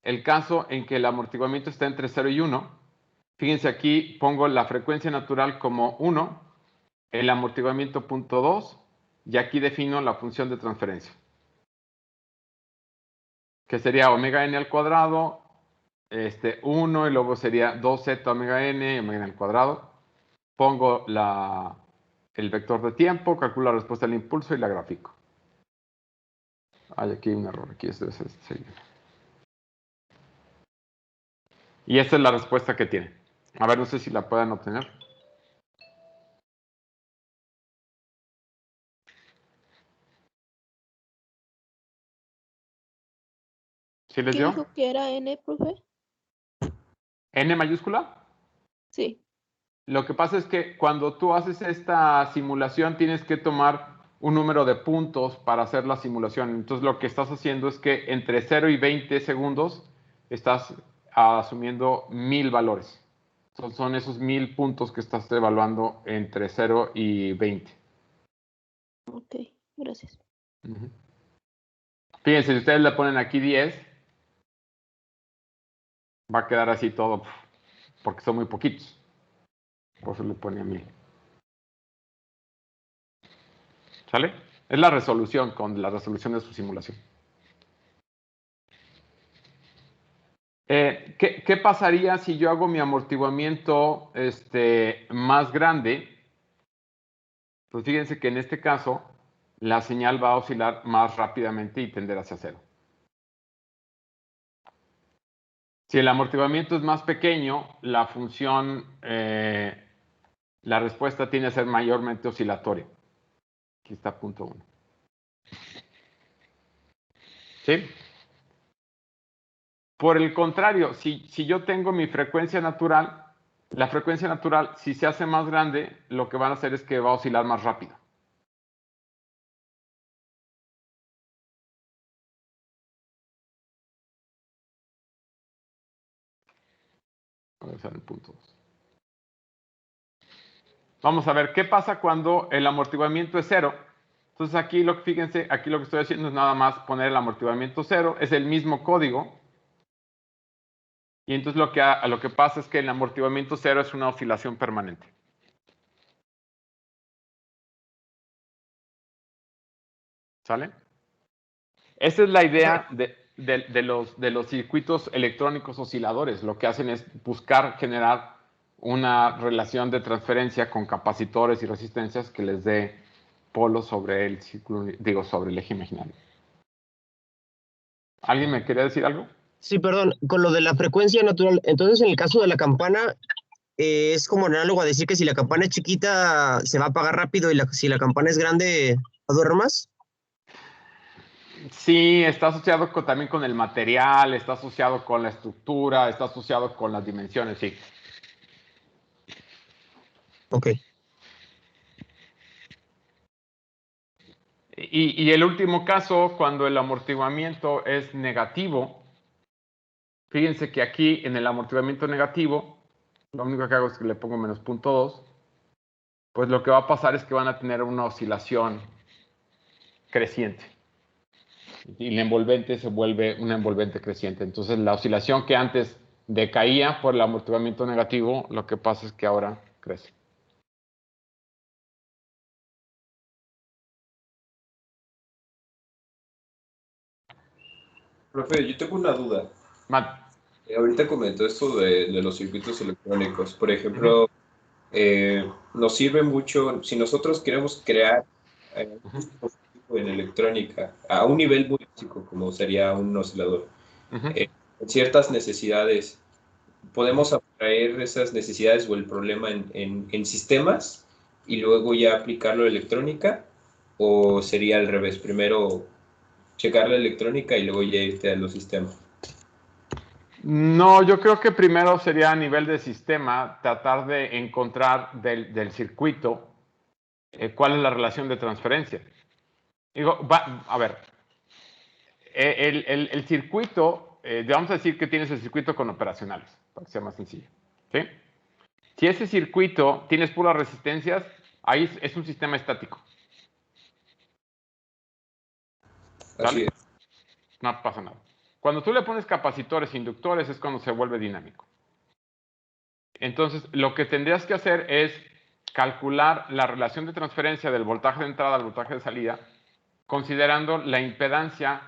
El caso en que el amortiguamiento está entre 0 y 1. Fíjense aquí, pongo la frecuencia natural como 1, el amortiguamiento 0.2, y aquí defino la función de transferencia, que sería omega n al cuadrado, 1, y luego sería 2z omega n al cuadrado. Pongo el vector de tiempo, calculo la respuesta del impulso y la grafico. Hay aquí un error, aquí debe ser y esta es la respuesta que tiene. A ver, no sé si la puedan obtener. ¿Sí les ¿Qué dio? dijo que era N, profe? ¿N mayúscula? Sí. Lo que pasa es que cuando tú haces esta simulación tienes que tomar un número de puntos para hacer la simulación. Entonces lo que estás haciendo es que entre 0 y 20 segundos estás asumiendo 1000 valores. Son esos 1000 puntos que estás evaluando entre 0 y 20. Ok, gracias. Fíjense, si ustedes le ponen aquí 10, va a quedar así todo, porque son muy poquitos. Por eso le ponía 1000. ¿Sale? Es la resolución, con la resolución de su simulación. ¿Qué pasaría si yo hago mi amortiguamiento más grande? Pues fíjense que en este caso la señal va a oscilar más rápidamente y tender hacia 0. Si el amortiguamiento es más pequeño, la función, la respuesta tiende a ser mayormente oscilatoria. Aquí está punto 1. ¿Sí? Por el contrario, si yo tengo mi frecuencia natural, la frecuencia natural, si se hace más grande, lo que van a hacer es que va a oscilar más rápido. Vamos a ver qué pasa cuando el amortiguamiento es 0. Entonces aquí, fíjense, aquí lo que estoy haciendo es nada más poner el amortiguamiento 0. Es el mismo código. Y entonces lo que pasa es que el amortiguamiento 0 es una oscilación permanente. ¿Sale? Esa es la idea de los circuitos electrónicos osciladores. Lo que hacen es buscar generar una relación de transferencia con capacitores y resistencias que les dé polos sobre el círculo, sobre el eje imaginario. ¿Alguien me quería decir algo? Sí, perdón, con lo de la frecuencia natural, entonces en el caso de la campana, es como análogo a decir que si la campana es chiquita se va a apagar rápido y si la campana es grande va a durar más. Sí, está asociado también con el material, está asociado con la estructura, está asociado con las dimensiones, sí. Ok. Y el último caso, cuando el amortiguamiento es negativo, fíjense que aquí en el amortiguamiento negativo, lo único que hago es que le pongo menos 0.2, pues lo que va a pasar es que van a tener una oscilación creciente. Y la envolvente se vuelve una envolvente creciente. Entonces la oscilación que antes decaía por el amortiguamiento negativo, lo que pasa es que ahora crece. Profe, yo tengo una duda. Matt. Ahorita comentó esto de los circuitos electrónicos. Por ejemplo, nos sirve mucho, si nosotros queremos crear un dispositivo en electrónica a un nivel muy básico, como sería un oscilador, ciertas necesidades, podemos abstraer esas necesidades o el problema en sistemas y luego ya aplicarlo a electrónica, o sería al revés, primero checar la electrónica y luego ya irte a los sistemas. No, yo creo que primero sería a nivel de sistema tratar de encontrar del circuito cuál es la relación de transferencia. Digo, a ver, el circuito, vamos a decir que tienes el circuito con operacionales, para que sea más sencillo. ¿Sí? Si ese circuito tienes puras resistencias, ahí es un sistema estático. Así ¿Vale? es. No pasa nada. Cuando tú le pones capacitores e inductores es cuando se vuelve dinámico. Entonces, lo que tendrías que hacer es calcular la relación de transferencia del voltaje de entrada al voltaje de salida, considerando la impedancia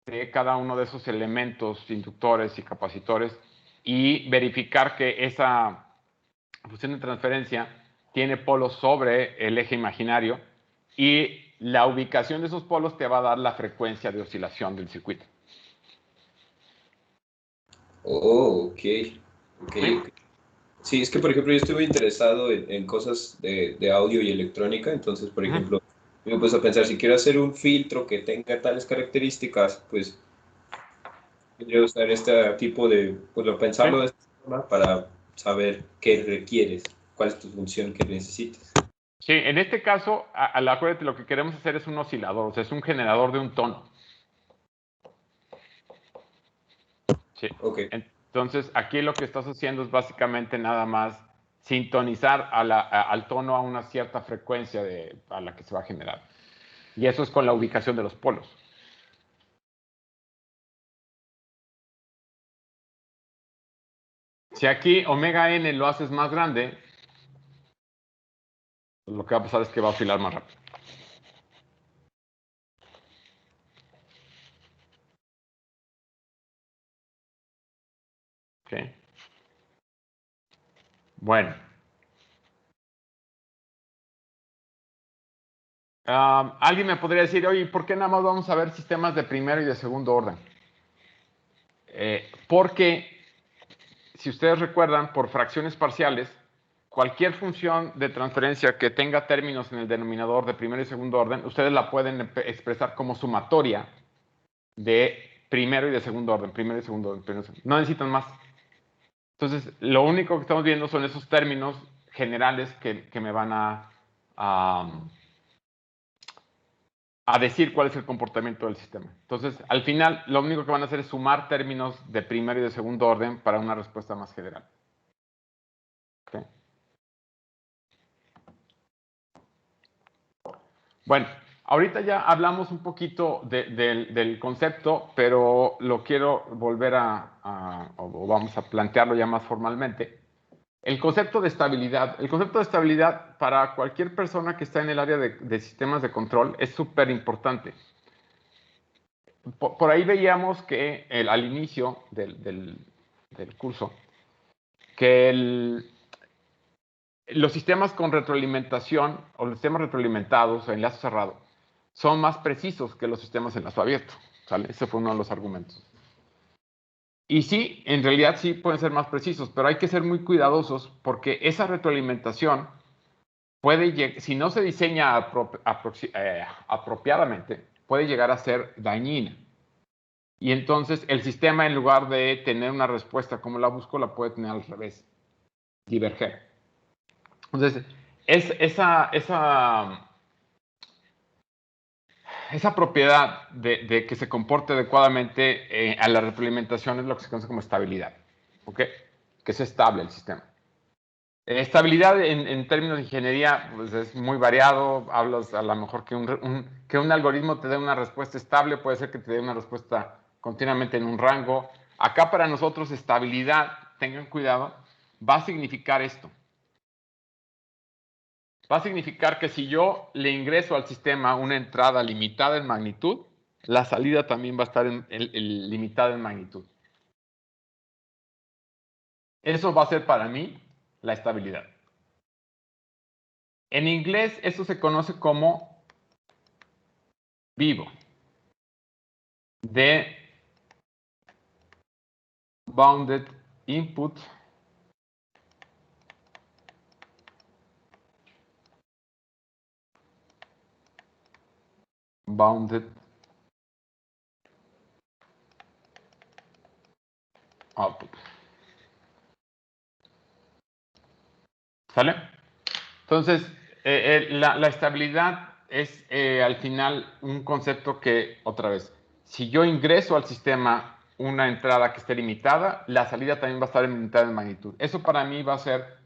de cada uno de esos elementos, inductores y capacitores, y verificar que esa función de transferencia tiene polos sobre el eje imaginario, y la ubicación de esos polos te va a dar la frecuencia de oscilación del circuito. Oh, ok. ¿Sí? Sí, es que, por ejemplo, yo estuve interesado en cosas de audio y electrónica, entonces, por ejemplo, me puse a pensar, si quiero hacer un filtro que tenga tales características, pues, tendría que usar este tipo de, pues, pensarlo de ¿Sí? esta forma para saber qué requieres, cuál es tu función que necesitas. Sí, en este caso, acuérdate, lo que queremos hacer es un oscilador, o sea, es un generador de un tono. Sí. Ok. Entonces, aquí lo que estás haciendo es básicamente nada más sintonizar al tono a una cierta frecuencia a la que se va a generar. Y eso es con la ubicación de los polos. Si aquí omega n lo haces más grande, lo que va a pasar es que va a oscilar más rápido. ¿Okay? Bueno. Alguien me podría decir, oye, ¿por qué nada más vamos a ver sistemas de primero y de segundo orden? Porque, si ustedes recuerdan, por fracciones parciales, cualquier función de transferencia que tenga términos en el denominador de primero y segundo orden, ustedes la pueden expresar como sumatoria de primero y de segundo orden, primero y segundo orden, primero y segundo. No necesitan más. Entonces, lo único que estamos viendo son esos términos generales que me van a decir cuál es el comportamiento del sistema. Entonces, al final, lo único que van a hacer es sumar términos de primero y de segundo orden para una respuesta más general. ¿Okay? Bueno, ahorita ya hablamos un poquito del concepto, pero lo quiero volver o vamos a plantearlo ya más formalmente. El concepto de estabilidad para cualquier persona que está en el área de sistemas de control es súper importante. Por ahí veíamos que al inicio del curso, que los sistemas con retroalimentación o los sistemas retroalimentados o enlace cerrado son más precisos que los sistemas en enlace abierto. ¿Sale? Ese fue uno de los argumentos. Y sí, en realidad sí pueden ser más precisos, pero hay que ser muy cuidadosos porque esa retroalimentación puede, si no se diseña apropiadamente, puede llegar a ser dañina. Y entonces el sistema, en lugar de tener una respuesta como la busco, la puede tener al revés, diverger. Entonces, esa propiedad de que se comporte adecuadamente a la retroalimentación es lo que se conoce como estabilidad. ¿Ok? Que es estable el sistema. Estabilidad en términos de ingeniería pues es muy variado. Hablas a lo mejor que un algoritmo te dé una respuesta estable, puede ser que te dé una respuesta continuamente en un rango. Acá para nosotros estabilidad, tengan cuidado, va a significar esto. Va a significar que si yo le ingreso al sistema una entrada limitada en magnitud, la salida también va a estar limitada en magnitud. Eso va a ser para mí la estabilidad. En inglés eso se conoce como vivo. De bounded input bounded output. ¿Sale? Entonces, la estabilidad es al final un concepto que, otra vez, si yo ingreso al sistema una entrada que esté limitada, la salida también va a estar limitada en magnitud. Eso para mí va a ser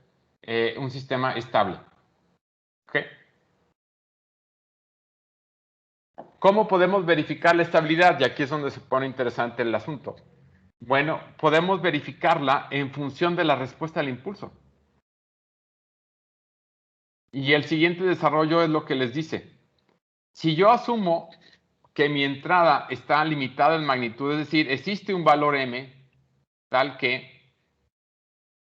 un sistema estable. ¿Ok? ¿Cómo podemos verificar la estabilidad? Y aquí es donde se pone interesante el asunto. Bueno, podemos verificarla en función de la respuesta al impulso. Y el siguiente desarrollo es lo que les dice. Si yo asumo que mi entrada está limitada en magnitud, es decir, existe un valor m tal que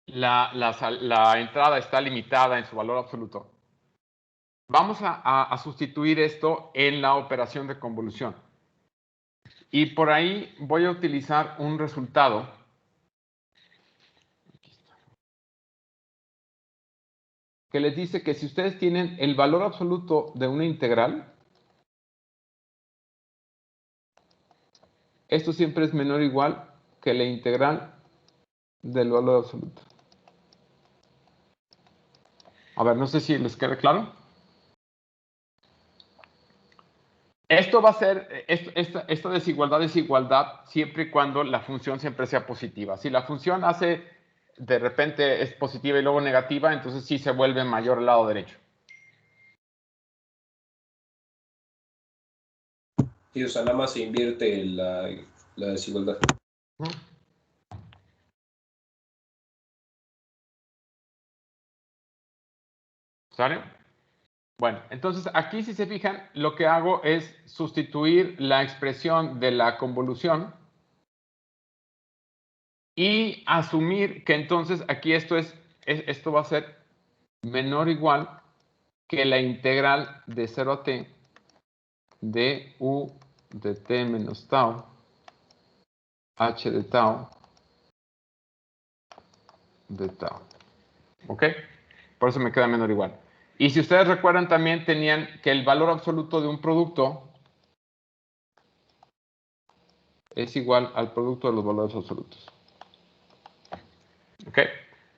la entrada está limitada en su valor absoluto, vamos a sustituir esto en la operación de convolución. Y por ahí voy a utilizar un resultado que les dice que si ustedes tienen el valor absoluto de una integral, esto siempre es menor o igual que la integral del valor absoluto. A ver, no sé si les queda claro. Esto va a ser, esta desigualdad es igualdad siempre y cuando la función siempre sea positiva. Si la función de repente es positiva y luego negativa, entonces sí se vuelve mayor al lado derecho. Sí, o sea, nada más se invierte la desigualdad. ¿Sale? Bueno, entonces aquí si se fijan, lo que hago es sustituir la expresión de la convolución y asumir que entonces aquí esto va a ser menor o igual que la integral de 0 a t de u de t menos tau h de tau de tau. ¿Ok? Por eso me queda menor o igual. Y si ustedes recuerdan también tenían que el valor absoluto de un producto es igual al producto de los valores absolutos. ¿Ok?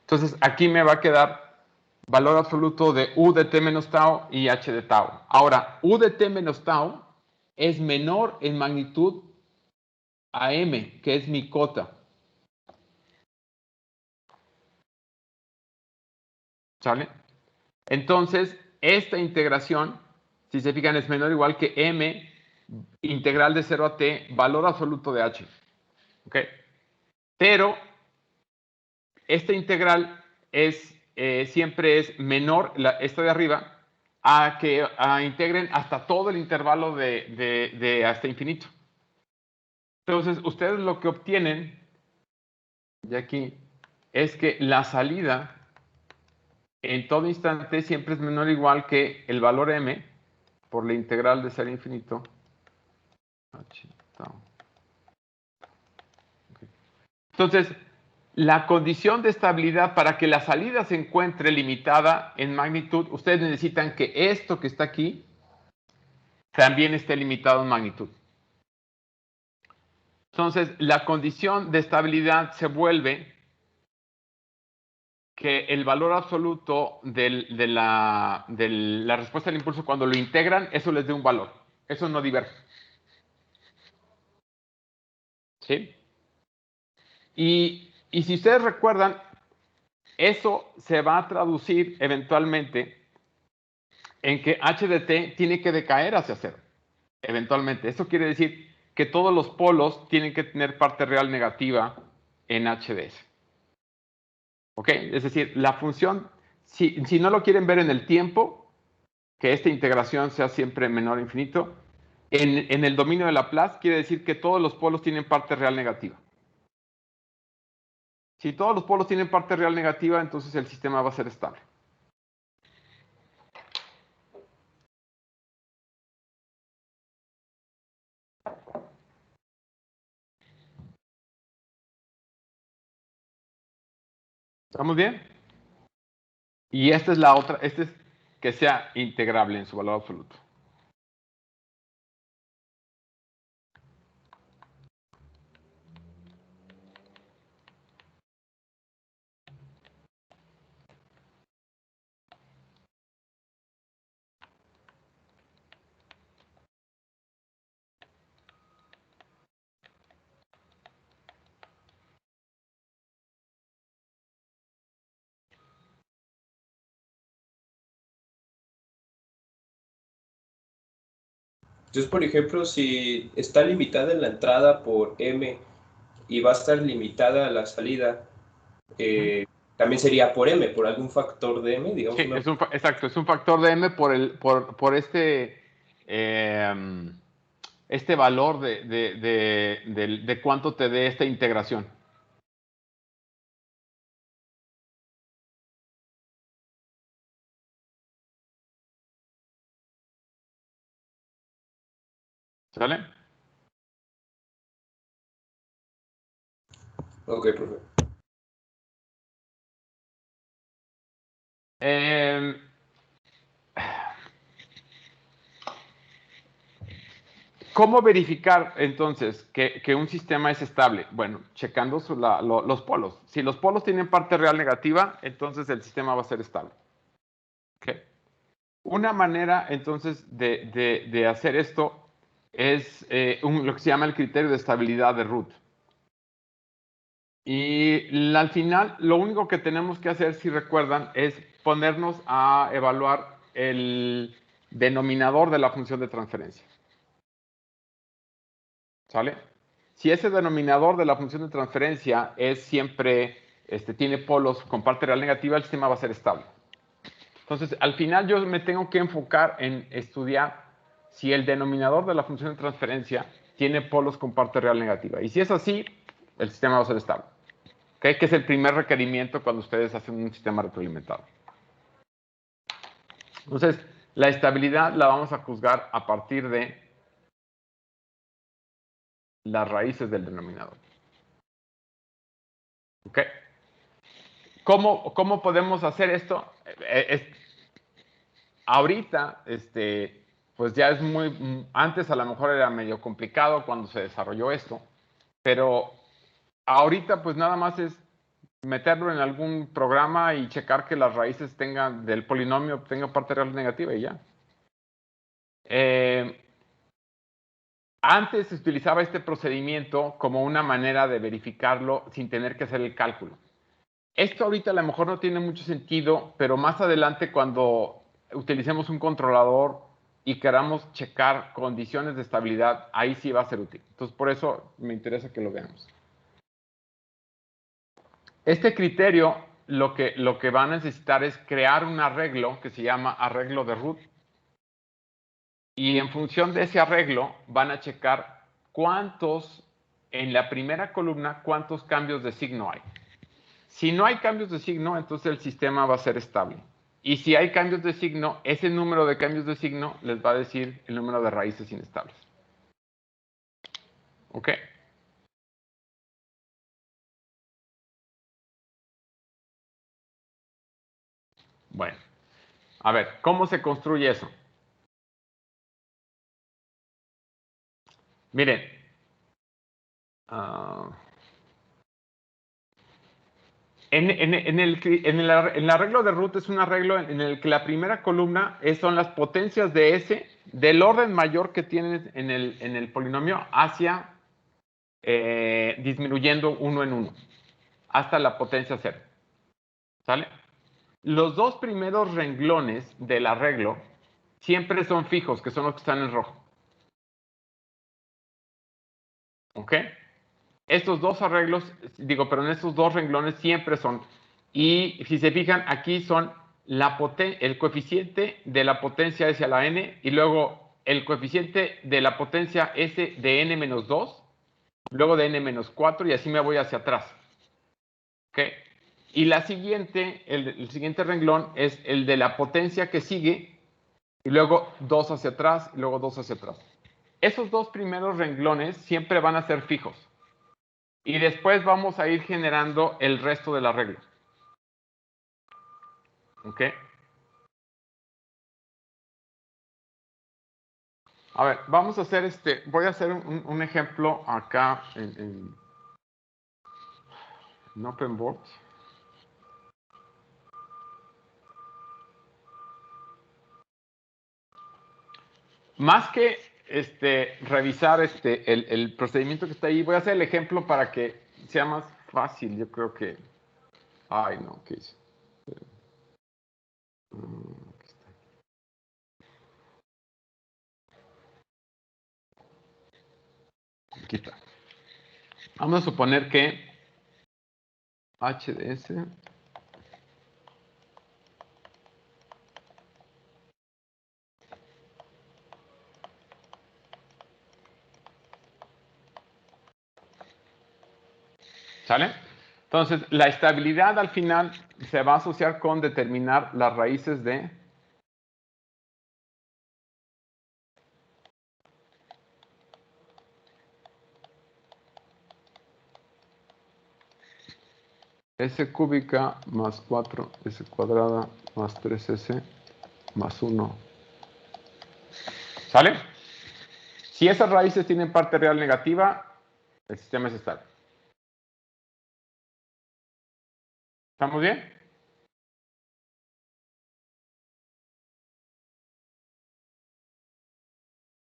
Entonces aquí me va a quedar valor absoluto de u de t menos tau y h de tau. Ahora, u de t menos tau es menor en magnitud a m, que es mi cota. ¿Sale? Entonces, esta integración, si se fijan, es menor o igual que m integral de 0 a t, valor absoluto de h. ¿Ok? Pero esta integral siempre es menor, esta de arriba, a que integren hasta todo el intervalo de hasta infinito. Entonces, ustedes lo que obtienen de aquí es que la salida en todo instante siempre es menor o igual que el valor m por la integral de 0 a infinito h tau. Okay. Entonces, la condición de estabilidad para que la salida se encuentre limitada en magnitud, ustedes necesitan que esto que está aquí también esté limitado en magnitud. Entonces, la condición de estabilidad se vuelve que el valor absoluto de la respuesta al impulso, cuando lo integran, eso les dé un valor. Eso no diverge. ¿Sí? Y si ustedes recuerdan, eso se va a traducir eventualmente en que h de t tiene que decaer hacia cero. Eventualmente. Eso quiere decir que todos los polos tienen que tener parte real negativa en h de s. ¿Ok? Es decir, la función, si no lo quieren ver en el tiempo, que esta integración sea siempre menor a infinito, en el dominio de Laplace quiere decir que todos los polos tienen parte real negativa. Si todos los polos tienen parte real negativa, entonces el sistema va a ser estable. ¿Estamos bien? Y esta es la otra, este es que sea integrable en su valor absoluto. Entonces, por ejemplo, si está limitada en la entrada por m y va a estar limitada a la salida, también sería por m, por algún factor de m, digamos. Sí, exacto, es un factor de m por este valor de cuánto te dé esta integración. ¿Sale? Ok, profe. ¿Cómo verificar entonces que un sistema es estable? Bueno, checando los polos. Si los polos tienen parte real negativa, entonces el sistema va a ser estable. ¿Okay? Una manera entonces de hacer esto es lo que se llama el criterio de estabilidad de Root. Y al final, lo único que tenemos que hacer, si recuerdan, es ponernos a evaluar el denominador de la función de transferencia. ¿Sale? Si ese denominador de la función de transferencia es siempre, tiene polos con parte real negativa, el sistema va a ser estable. Entonces, al final yo me tengo que enfocar en estudiar si el denominador de la función de transferencia tiene polos con parte real negativa. Y si es así, el sistema va a ser estable. ¿Okay? Que es el primer requerimiento cuando ustedes hacen un sistema retroalimentado. Entonces, la estabilidad la vamos a juzgar a partir de las raíces del denominador. ¿Ok? ¿Cómo podemos hacer esto? Ahorita, pues ya es antes a lo mejor era medio complicado cuando se desarrolló esto, pero ahorita pues nada más es meterlo en algún programa y checar que las raíces del polinomio tengan parte real negativa y ya. Antes se utilizaba este procedimiento como una manera de verificarlo sin tener que hacer el cálculo. Esto ahorita a lo mejor no tiene mucho sentido, pero más adelante cuando utilicemos un controlador y queramos checar condiciones de estabilidad, ahí sí va a ser útil. Entonces, por eso me interesa que lo veamos. Este criterio lo que va a necesitar es crear un arreglo que se llama arreglo de Root. Y en función de ese arreglo van a checar en la primera columna, cuántos cambios de signo hay. Si no hay cambios de signo, entonces el sistema va a ser estable. Y si hay cambios de signo, ese número de cambios de signo les va a decir el número de raíces inestables. ¿Ok? Bueno, a ver, ¿cómo se construye eso? Miren, en el arreglo de Root es un arreglo en el que la primera columna son las potencias de S del orden mayor que tienen en el polinomio hacia disminuyendo uno en uno hasta la potencia 0. ¿Sale? Los dos primeros renglones del arreglo siempre son fijos, que son los que están en rojo. ¿Ok? Estos dos arreglos, pero en estos dos renglones siempre son. Y si se fijan, aquí son el coeficiente de la potencia S a la n y luego el coeficiente de la potencia S de n menos 2, luego de n menos 4 y así me voy hacia atrás. ¿Ok? Y el siguiente renglón es el de la potencia que sigue y luego 2 hacia atrás y luego 2 hacia atrás. Esos dos primeros renglones siempre van a ser fijos. Y después vamos a ir generando el resto del arreglo. ¿Ok? A ver, vamos a hacer voy a hacer un ejemplo acá en OpenBoard. Más que revisar el procedimiento que está ahí, voy a hacer el ejemplo para que sea más fácil. Yo creo que... Ay, no, ¿qué hice? Aquí está. Aquí está. Vamos a suponer que HDS... ¿Sale? Entonces, la estabilidad al final se va a asociar con determinar las raíces de S cúbica más 4S cuadrada más 3S más 1. ¿Sale? Si esas raíces tienen parte real negativa, el sistema es estable. ¿Estamos bien?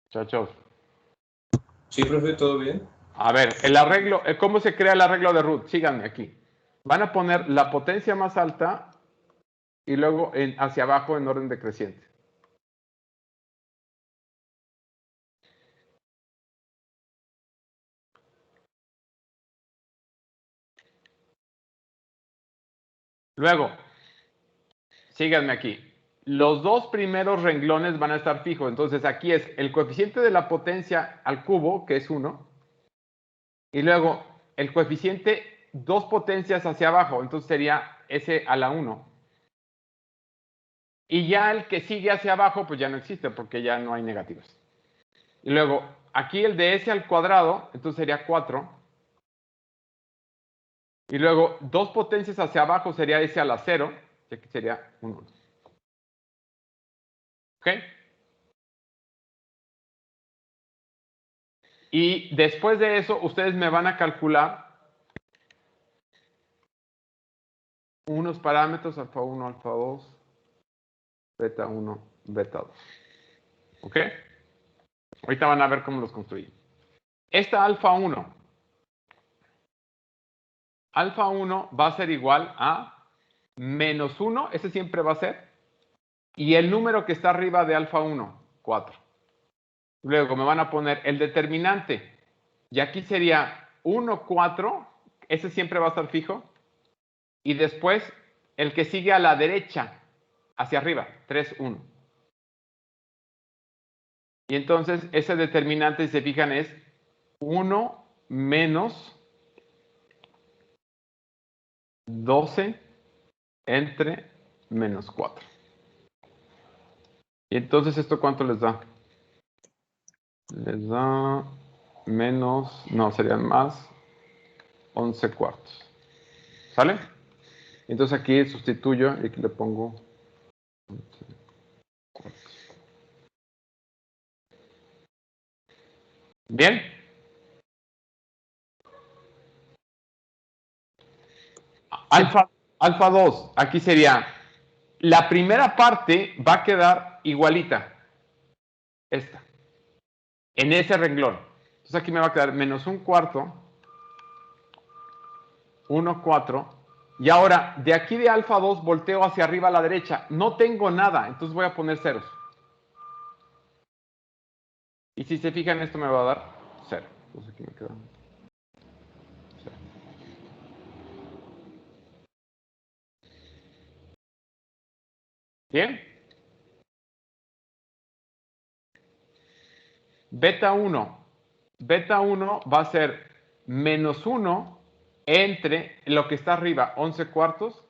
Muchachos. Sí, profe, ¿todo bien? A ver, el arreglo, ¿cómo se crea el arreglo de root? Síganme aquí. Van a poner la potencia más alta y luego hacia abajo en orden decreciente. Luego, síganme aquí. Los dos primeros renglones van a estar fijos. Entonces aquí es el coeficiente de la potencia al cubo, que es 1. Y luego el coeficiente dos potencias hacia abajo. Entonces sería S a la 1. Y ya el que sigue hacia abajo, pues ya no existe porque ya no hay negativas. Y luego aquí el de S al cuadrado, entonces sería 4. Y luego dos potencias hacia abajo sería S a la 0. Y aquí sería 1. ¿Ok? Y después de eso, ustedes me van a calcular unos parámetros alfa 1, alfa 2, beta 1, beta 2. ¿Ok? Ahorita van a ver cómo los construí. Esta alfa 1. Alfa 1 va a ser igual a menos 1, ese siempre va a ser. Y el número que está arriba de alfa 1, 4. Luego me van a poner el determinante. Y aquí sería 1, 4. Ese siempre va a estar fijo. Y después el que sigue a la derecha, hacia arriba, 3, 1. Y entonces ese determinante, si se fijan, es 1 menos 12 entre menos 4. Y entonces, ¿esto cuánto les da? Les da menos, no, serían más 11 cuartos. ¿Sale? Entonces aquí sustituyo y aquí le pongo 11 cuartos. ¿Bien? Alfa 2, aquí sería, la primera parte va a quedar igualita. Esta. En ese renglón. Entonces aquí me va a quedar menos 1 cuarto, 1, 4. Y ahora, de aquí de alfa 2 volteo hacia arriba a la derecha. No tengo nada, entonces voy a poner ceros. Y si se fijan, esto me va a dar 0. Entonces aquí me queda 0. ¿Bien? Beta 1. Beta 1 va a ser menos 1 entre lo que está arriba, 11 cuartos.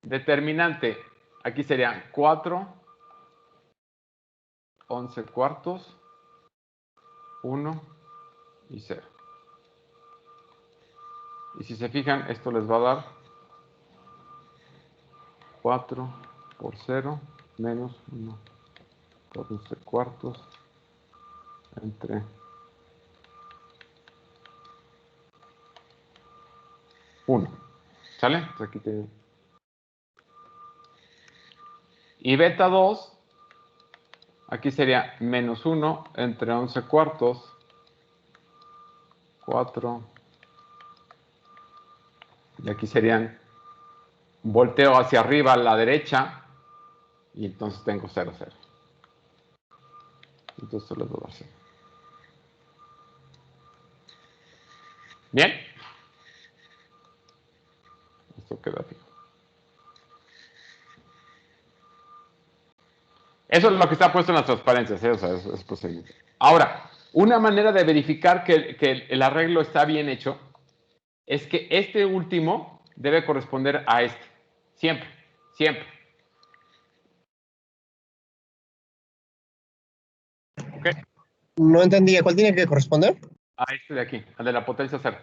Determinante, aquí serían 4, 11 cuartos, 1 y 0. Y si se fijan, esto les va a dar 4 por 0 menos 1 por 11 cuartos entre 1. ¿Sale? Entonces aquí te... Y beta 2, aquí sería menos 1 entre 11 cuartos, 4, y aquí serían, volteo hacia arriba a la derecha, y entonces tengo 0, 0. Entonces solo debo hacer. ¿Bien? Esto queda fijo. Eso es lo que está puesto en las transparencias, ¿eh? O sea, es posible. Ahora, una manera de verificar que el arreglo está bien hecho es que este último debe corresponder a este. Siempre, siempre. ¿Ok? No entendí. ¿A cuál tiene que corresponder? A este de aquí, al de la potencia 0.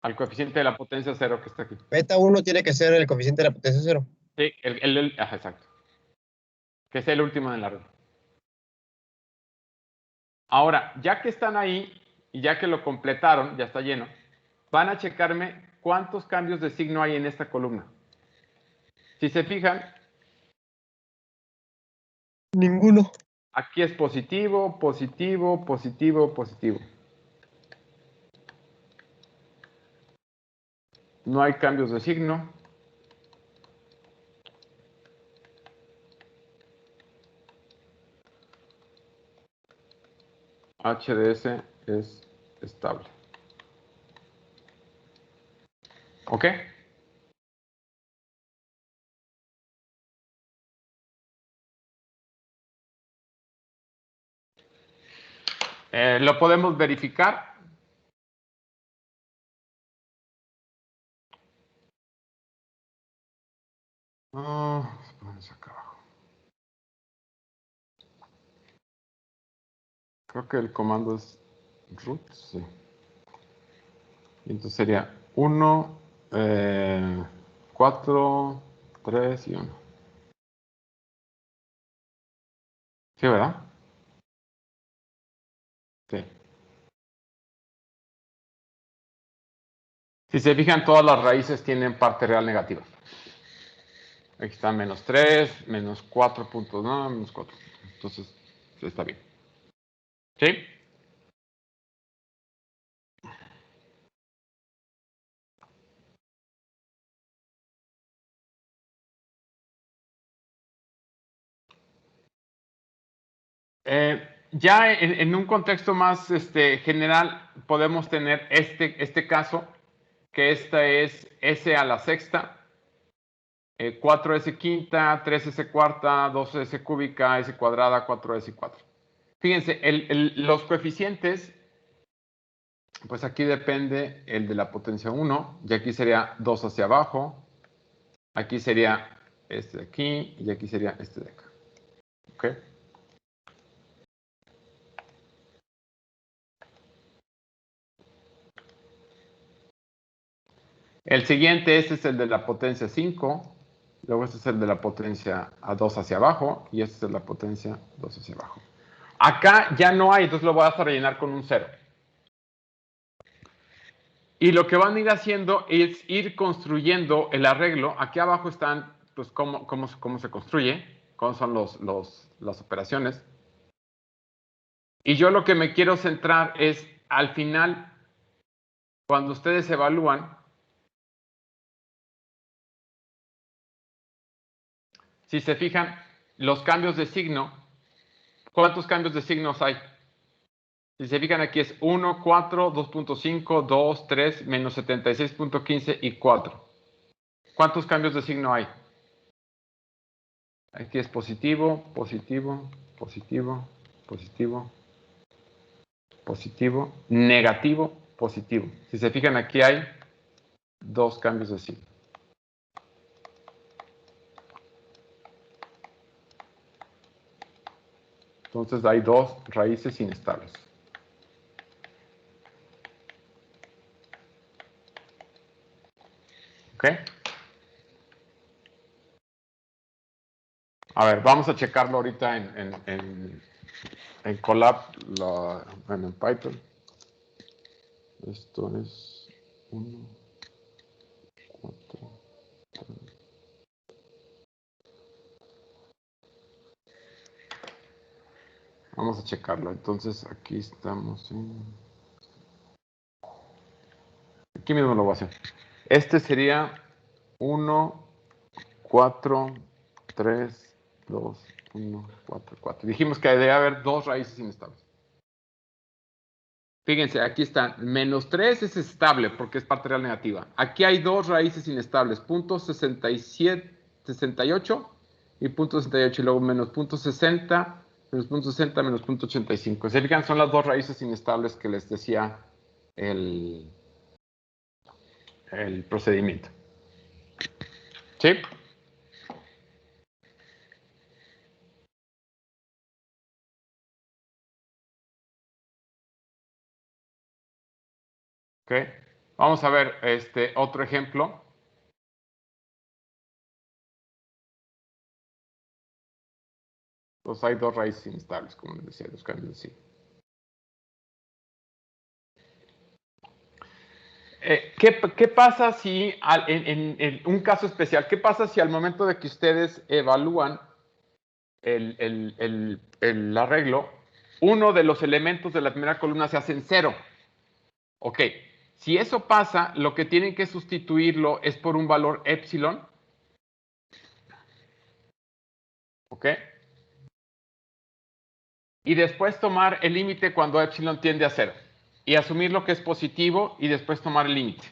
Al coeficiente de la potencia 0 que está aquí. Beta 1 tiene que ser el coeficiente de la potencia 0. Sí, ajá, exacto. Que es el último en el arreglo. Ahora, ya que están ahí y ya que lo completaron, ya está lleno, van a checarme cuántos cambios de signo hay en esta columna. Si se fijan, Ninguno. aquí es positivo, positivo, positivo, positivo. No hay cambios de signo. HDS es estable. ¿Ok? Lo podemos verificar. Vamos acá abajo. Creo que el comando es root, sí. Y entonces sería 1, 4, 3 y 1. ¿Sí, verdad? Sí. Si se fijan, todas las raíces tienen parte real negativa. Aquí está menos 3, menos 4.9, menos 4. Entonces, está bien. ¿Sí? Ya en un contexto más general, podemos tener este caso, que esta es S a la sexta, 4S quinta, 3S cuarta, 2S cúbica, S cuadrada, 4S cuatro. Fíjense, los coeficientes, pues aquí depende el de la potencia 1, y aquí sería 2 hacia abajo, aquí sería este de aquí, y aquí sería este de acá. ¿Ok? El siguiente, este es el de la potencia 5, luego este es el de la potencia a 2 hacia abajo, y este es el de la potencia 2 hacia abajo. Acá ya no hay, entonces lo voy a rellenar con un 0. Y lo que van a ir haciendo es ir construyendo el arreglo. Aquí abajo están, pues, cómo se construye, cómo son las operaciones. Y yo lo que me quiero centrar es, al final, cuando ustedes evalúan, si se fijan, los cambios de signo, ¿cuántos cambios de signos hay? Si se fijan aquí es 1, 4, 2.5, 2, 3, menos 76.15 y 4. ¿Cuántos cambios de signo hay? Aquí es positivo, positivo, positivo, positivo, positivo, negativo, positivo. Si se fijan aquí hay 2 cambios de signo. Entonces hay 2 raíces inestables. ¿Ok? A ver, vamos a checarlo ahorita en Colab, en Python. Esto es 1, 4, 3. Vamos a checarlo. Entonces, aquí estamos en... Aquí mismo lo voy a hacer. Este sería 1, 4, 3, 2, 1, 4, 4. Dijimos que debe haber dos raíces inestables. Fíjense, aquí está. Menos 3 es estable porque es parte real negativa. Aquí hay dos raíces inestables. Punto 67, 68 y punto 68. Y luego menos punto 60, menos punto 60, menos punto 85. ¿Se fijan? Son las dos raíces inestables que les decía el procedimiento. ¿Sí? Ok. Vamos a ver otro ejemplo. Entonces hay dos raíces inestables, como les decía, los cambios de signo. ¿Qué pasa si, en un caso especial, qué pasa si al momento de que ustedes evalúan el arreglo, uno de los elementos de la primera columna se hace en 0? Ok, si eso pasa, lo que tienen que sustituirlo es por un valor epsilon. Ok. Y después tomar el límite cuando epsilon tiende a 0. Y asumir lo que es positivo y después tomar el límite.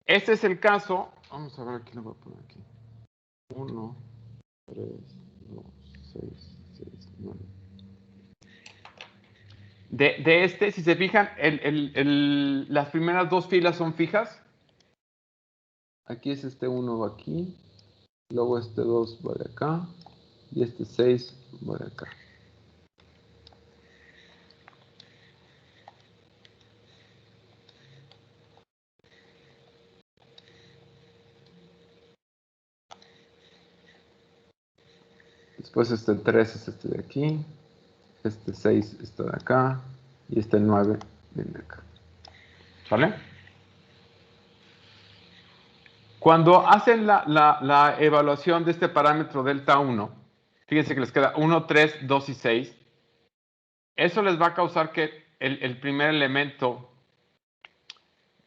Este es el caso. Vamos a ver, aquí lo voy a poner aquí. 1, 3, 2, 6, 6, 9. De si se fijan, las primeras dos filas son fijas. Aquí es 1 va aquí. Luego 2 va de acá. Y 6 va de acá. Después 3 es de aquí. 6 está de acá. Y 9 viene de acá. ¿Vale? Cuando hacen la evaluación de este parámetro delta 1, fíjense que les queda 1, 3, 2 y 6. Eso les va a causar que el primer elemento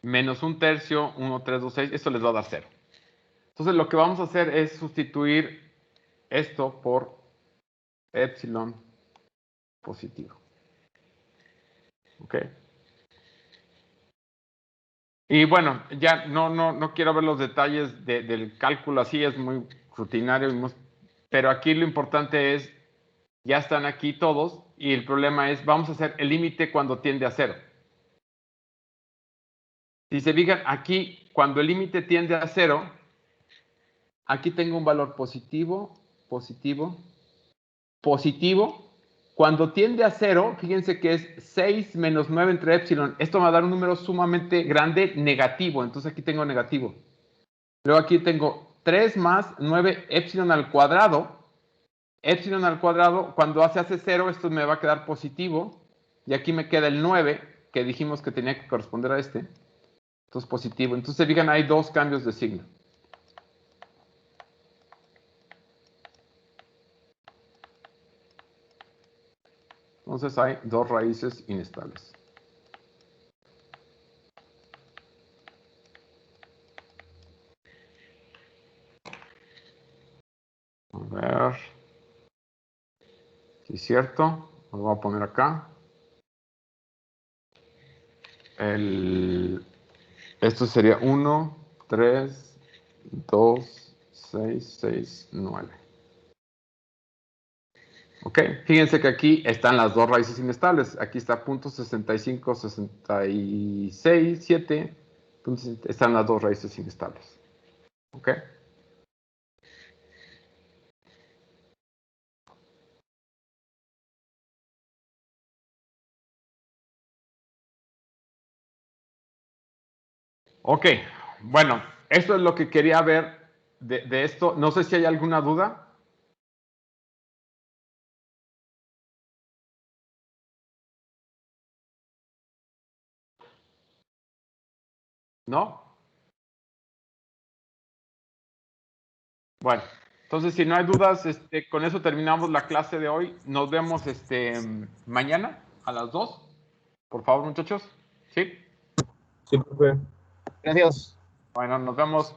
menos 1/3, 1, 3, 2, 6, esto les va a dar 0. Entonces lo que vamos a hacer es sustituir esto por epsilon positivo. ¿Ok? Y bueno, ya no quiero ver los detalles del cálculo así, es muy rutinario, pero aquí lo importante es, ya están aquí todos, y el problema es, vamos a hacer el límite cuando tiende a 0. Si se fijan, aquí, cuando el límite tiende a 0, aquí tengo un valor positivo, positivo, positivo. Cuando tiende a 0, fíjense que es 6 menos 9 entre epsilon. Esto me va a dar un número sumamente grande negativo. Entonces aquí tengo negativo. Luego aquí tengo 3 más 9 epsilon al cuadrado. Epsilon al cuadrado, cuando se hace 0, esto me va a quedar positivo. Y aquí me queda el 9, que dijimos que tenía que corresponder a este. Entonces positivo. Entonces, fíjense, hay dos cambios de signo. Entonces hay dos raíces inestables. A ver. Si es cierto, lo voy a poner acá. Esto sería 1, 3, 2, 6, 6, 9. Ok, fíjense que aquí están las dos raíces inestables. Aquí está punto 65, 66, 7. Están las dos raíces inestables. Ok. Ok, bueno, Esto es lo que quería ver de esto. No sé si hay alguna duda. ¿No? Bueno, entonces si no hay dudas, con eso terminamos la clase de hoy. Nos vemos mañana a las 2. Por favor, muchachos. ¿Sí? Sí, profe. Gracias. Bueno, nos vemos.